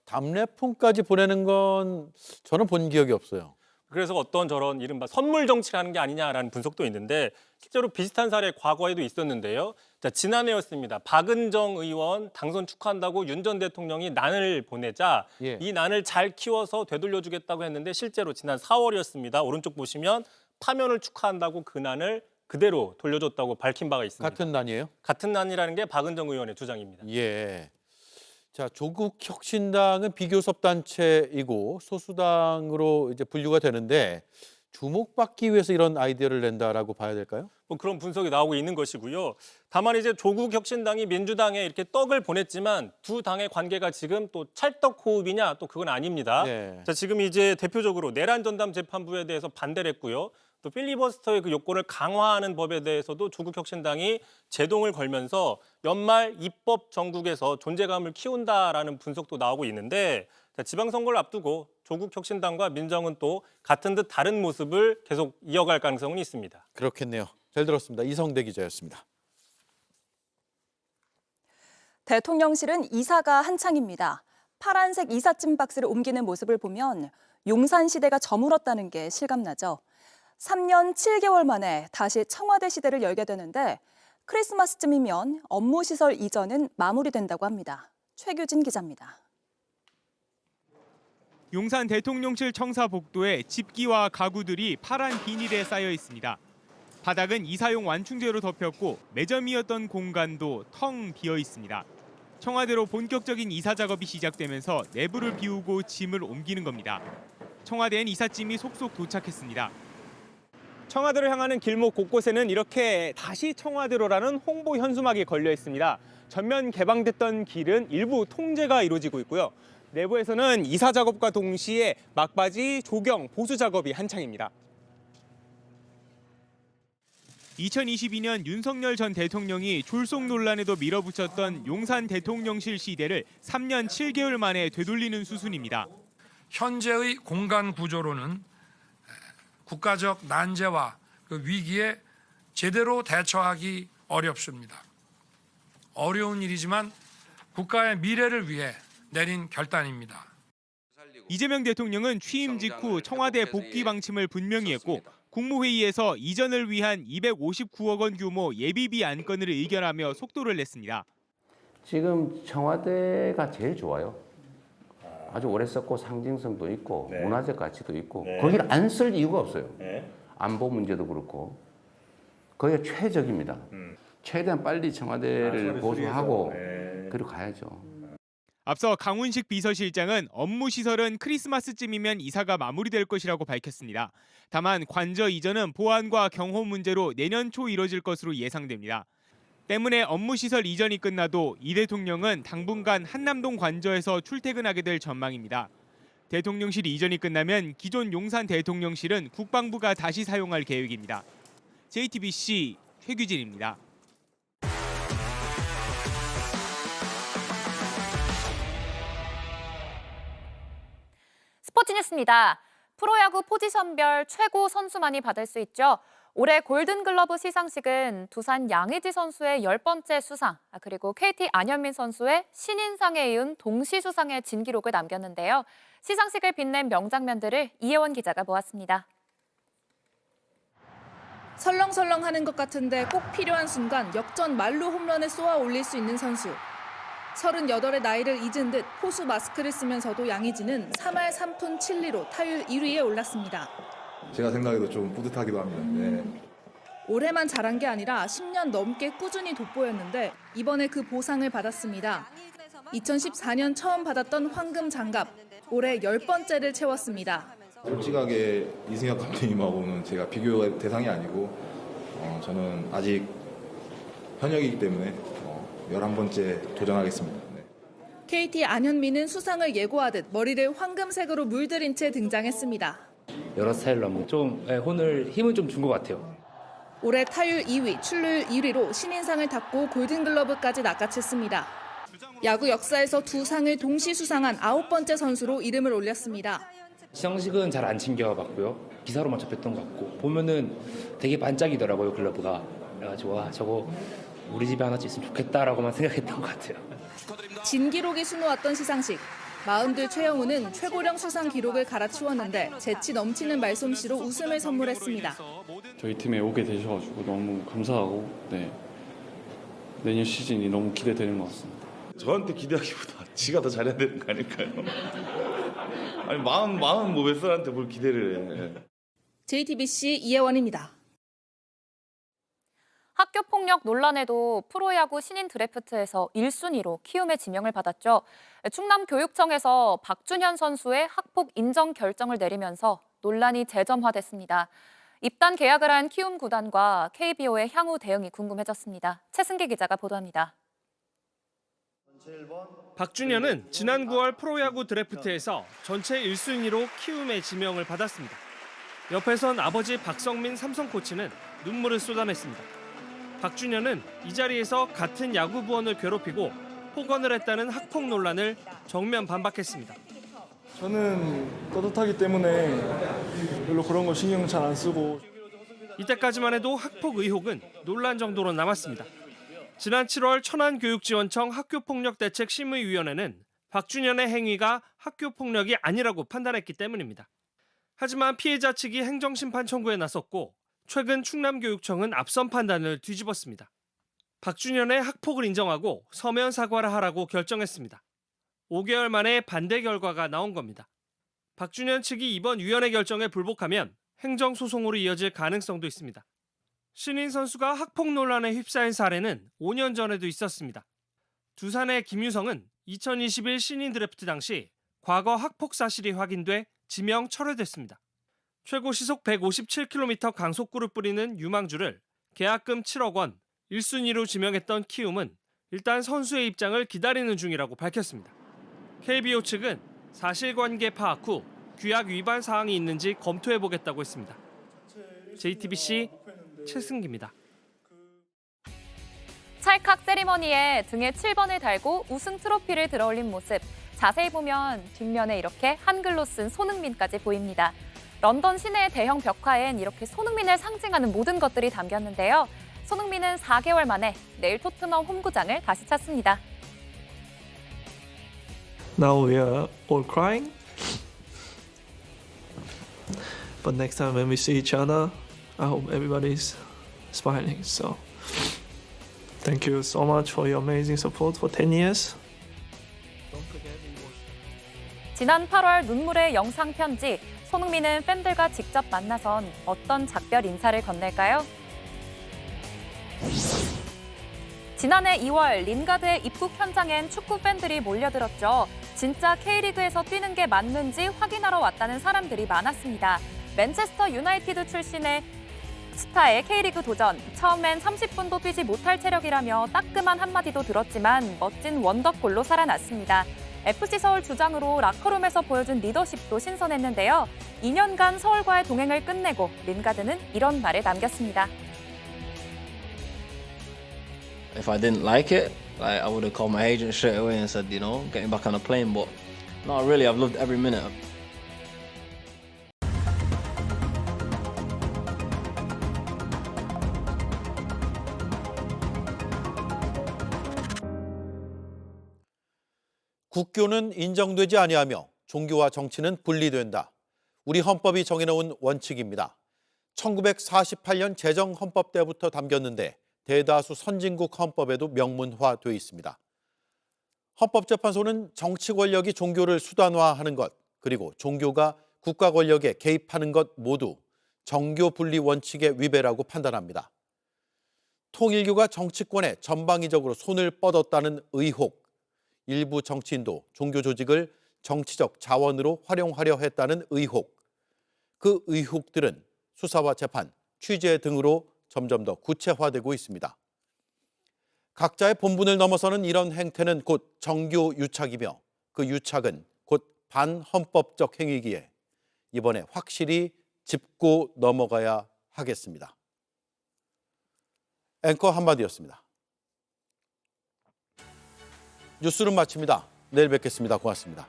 답례품까지 보내는 건 저는 본 기억이 없어요. 그래서 어떤 저런 이른바 선물 정치라는 게 아니냐라는 분석도 있는데 실제로 비슷한 사례 과거에도 있었는데요. 자, 지난해였습니다. 박은정 의원 당선 축하한다고 윤 전 대통령이 난을 보내자 예. 이 난을 잘 키워서 되돌려주겠다고 했는데 실제로 지난 4월이었습니다. 오른쪽 보시면 파면을 축하한다고 그 난을 그대로 돌려줬다고 밝힌 바가 있습니다. 같은 난이에요? 같은 난이라는 게 박은정 의원의 주장입니다. 예. 자, 조국혁신당은 비교섭 단체이고 소수당으로 이제 분류가 되는데 주목받기 위해서 이런 아이디어를 낸다라고 봐야 될까요? 뭐 그런 분석이 나오고 있는 것이고요. 다만 이제 조국혁신당이 민주당에 이렇게 떡을 보냈지만 두 당의 관계가 지금 또 찰떡호흡이냐 또 그건 아닙니다. 네. 자, 지금 이제 대표적으로 내란 전담 재판부에 대해서 반대를 했고요. 또 필리버스터의 그 요건을 강화하는 법에 대해서도 조국혁신당이 제동을 걸면서 연말 입법 정국에서 존재감을 키운다라는 분석도 나오고 있는데 자, 지방선거를 앞두고 조국혁신당과 민정은 또 같은 듯 다른 모습을 계속 이어갈 가능성은 있습니다. 그렇겠네요. 잘 들었습니다. 이성대 기자였습니다. 대통령실은 이사가 한창입니다. 파란색 이삿짐 박스를 옮기는 모습을 보면 용산 시대가 저물었다는 게 실감나죠. 3년 7개월 만에 다시 청와대 시대를 열게 되는데 크리스마스쯤이면 업무시설 이전은 마무리된다고 합니다. 최규진 기자입니다. 용산 대통령실 청사 복도에 집기와 가구들이 파란 비닐에 쌓여 있습니다. 바닥은 이사용 완충제로 덮였고 매점이었던 공간도 텅 비어 있습니다. 청와대로 본격적인 이사 작업이 시작되면서 내부를 비우고 짐을 옮기는 겁니다. 청와대엔 이삿짐이 속속 도착했습니다. 청와대로 향하는 길목 곳곳에는 이렇게 다시 청와대로라는 홍보 현수막이 걸려 있습니다. 전면 개방됐던 길은 일부 통제가 이루어지고 있고요. 내부에서는 이사 작업과 동시에 막바지 조경, 보수 작업이 한창입니다. 2022년 윤석열 전 대통령이 졸속 논란에도 밀어붙였던 용산 대통령실 시대를 3년 7개월 만에 되돌리는 수순입니다. 현재의 공간 구조로는 국가적 난제와 그 위기에 제대로 대처하기 어렵습니다. 어려운 일이지만 국가의 미래를 위해 내린 결단입니다. 이재명 대통령은 취임 직후 청와대 복귀 방침을 분명히 했고 국무회의에서 이전을 위한 259억 원 규모 예비비 안건을 의결하며 속도를 냈습니다. 지금 청와대가 제일 좋아요. 아주 오래 썼고 상징성도 있고 문화적 가치도 있고 거기를 안 쓸 이유가 없어요. 안보 문제도 그렇고 거기가 최적입니다. 최대한 빨리 청와대를 보수하고 그리고 가야죠. 앞서 강훈식 비서실장은 업무시설은 크리스마스쯤이면 이사가 마무리될 것이라고 밝혔습니다. 다만 관저 이전은 보안과 경호 문제로 내년 초 이뤄질 것으로 예상됩니다. 때문에 업무시설 이전이 끝나도 이 대통령은 당분간 한남동 관저에서 출퇴근하게 될 전망입니다. 대통령실 이전이 끝나면 기존 용산 대통령실은 국방부가 다시 사용할 계획입니다. JTBC 최규진입니다. 스포츠 뉴스입니다. 프로야구 포지션별 최고 선수만이 받을 수 있죠. 올해 골든글러브 시상식은 두산 양의지 선수의 10번째 수상, 그리고 KT 안현민 선수의 신인상에 이은 동시수상의 진기록을 남겼는데요. 시상식을 빛낸 명장면들을 이혜원 기자가 모았습니다. 설렁설렁하는 것 같은데 꼭 필요한 순간 역전 만루 홈런을 쏘아 올릴 수 있는 선수. 38의 나이를 잊은 듯 포수 마스크를 쓰면서도 양의지는 3할 3푼 7리로 타율 1위에 올랐습니다. 제가 생각해도 좀 뿌듯하기도 합니다. 네. 올해만 잘한 게 아니라 10년 넘게 꾸준히 돋보였는데 이번에 그 보상을 받았습니다. 2014년 처음 받았던 황금 장갑, 올해 10번째를 채웠습니다. 솔직하게 이승엽 감독님하고는 제가 비교 대상이 아니고 저는 아직 현역이기 때문에 11번째 도전하겠습니다. 네. KT 안현민은 수상을 예고하듯 머리를 황금색으로 물들인 채 등장했습니다. 여러 스타일로 한번 좀 힘은 좀 준 것 같아요. 올해 타율 2위, 출루율 1위로 신인상을 탔고 골든글러브까지 낚아챘습니다. 야구 역사에서 두 상을 동시 수상한 9번째 선수로 이름을 올렸습니다. 시상식은 잘 안 챙겨봤고요. 기사로만 접했던 것 같고 보면은 되게 반짝이더라고요, 글러브가. 그래가지고 와, 저거 우리 집에 하나씩 있으면 좋겠다라고만 생각했던 것 같아요. 진기록이 수놓았던 시상식. 마흔들 최영우는 최고령 수상 기록을 갈아치웠는데 재치 넘치는 말솜씨로 웃음을 선물했습니다. 저희 팀에 오게 되셔가지고 너무 감사하고 내년 시즌이 너무 기대되는 것 같습니다. 저한테 기대하기보다 지가 더 잘해야 되는 거 아닐까요? 아니 마음 뭐 몇 살한테 뭘 기대를 해. JTBC 이혜원입니다. 학교폭력 논란에도 프로야구 신인 드래프트에서 1순위로 키움의 지명을 받았죠. 충남교육청에서 박준현 선수의 학폭 인정 결정을 내리면서 논란이 재점화됐습니다. 입단 계약을 한 키움 구단과 KBO의 향후 대응이 궁금해졌습니다. 최승기 기자가 보도합니다. 박준현은 지난 9월 프로야구 드래프트에서 전체 1순위로 키움의 지명을 받았습니다. 옆에선 아버지 박성민 삼성 코치는 눈물을 쏟아냈습니다. 박준현은 이 자리에서 같은 야구 부원을 괴롭히고 폭언을 했다는 학폭 논란을 정면 반박했습니다. 저는 떳떳하기 때문에 별로 그런 거 신경 잘 안 쓰고. 이때까지만 해도 학폭 의혹은 논란 정도로 남았습니다. 지난 7월 천안교육지원청 학교폭력대책심의위원회는 박준현의 행위가 학교폭력이 아니라고 판단했기 때문입니다. 하지만 피해자 측이 행정심판 청구에 나섰고 최근 충남교육청은 앞선 판단을 뒤집었습니다. 박준현의 학폭을 인정하고 서면 사과를 하라고 결정했습니다. 5개월 만에 반대 결과가 나온 겁니다. 박준현 측이 이번 위원회 결정에 불복하면 행정소송으로 이어질 가능성도 있습니다. 신인 선수가 학폭 논란에 휩싸인 사례는 5년 전에도 있었습니다. 두산의 김유성은 2021 신인 드래프트 당시 과거 학폭 사실이 확인돼 지명 철회됐습니다. 최고 시속 157km 강속구를 뿌리는 유망주를 계약금 7억 원, 1순위로 지명했던 키움은 일단 선수의 입장을 기다리는 중이라고 밝혔습니다. KBO 측은 사실관계 파악 후 규약 위반 사항이 있는지 검토해보겠다고 했습니다. JTBC 최승기입니다. 찰칵 세리머니에 등에 7번을 달고 우승 트로피를 들어올린 모습. 자세히 보면 뒷면에 이렇게 한글로 쓴 손흥민까지 보입니다. 런던 시내 대형 벽화엔 이렇게 손흥민을 상징하는 모든 것들이 담겼는데요. 손흥민은 4개월 만에 내일 토트넘 홈구장을 다시 찾습니다. Now we are all crying. But next time when we see each other, I hope everybody's smiling. So thank you so much for your amazing support for 10 years. 지난 8월 눈물의 영상 편지. 손흥민은 팬들과 직접 만나선 어떤 작별 인사를 건넬까요? 지난해 2월 린가드의 입국 현장엔 축구 팬들이 몰려들었죠. 진짜 K리그에서 뛰는 게 맞는지 확인하러 왔다는 사람들이 많았습니다. 맨체스터 유나이티드 출신의 스타의 K리그 도전. 처음엔 30분도 뛰지 못할 체력이라며 따끔한 한마디도 들었지만 멋진 원더골로 살아났습니다. FC 서울 주장으로 라커룸에서 보여준 리더십도 신선했는데요. 2년간 서울과의 동행을 끝내고 린가드는 이런 말을 남겼습니다. If I didn't like it, I would have called my agent straight away and said, get me back on a plane. But not really. I've loved every minute. 국교는 인정되지 아니하며 종교와 정치는 분리된다. 우리 헌법이 정해놓은 원칙입니다. 1948년 제정헌법 때부터 담겼는데 대다수 선진국 헌법에도 명문화되어 있습니다. 헌법재판소는 정치 권력이 종교를 수단화하는 것, 그리고 종교가 국가 권력에 개입하는 것 모두 정교 분리 원칙의 위배라고 판단합니다. 통일교가 정치권에 전방위적으로 손을 뻗었다는 의혹, 일부 정치인도 종교 조직을 정치적 자원으로 활용하려 했다는 의혹, 그 의혹들은 수사와 재판, 취재 등으로 점점 더 구체화되고 있습니다. 각자의 본분을 넘어서는 이런 행태는 곧 정교 유착이며 그 유착은 곧 반헌법적 행위기에 이번에 확실히 짚고 넘어가야 하겠습니다. 앵커 한마디였습니다. 뉴스룸 마칩니다. 내일 뵙겠습니다. 고맙습니다.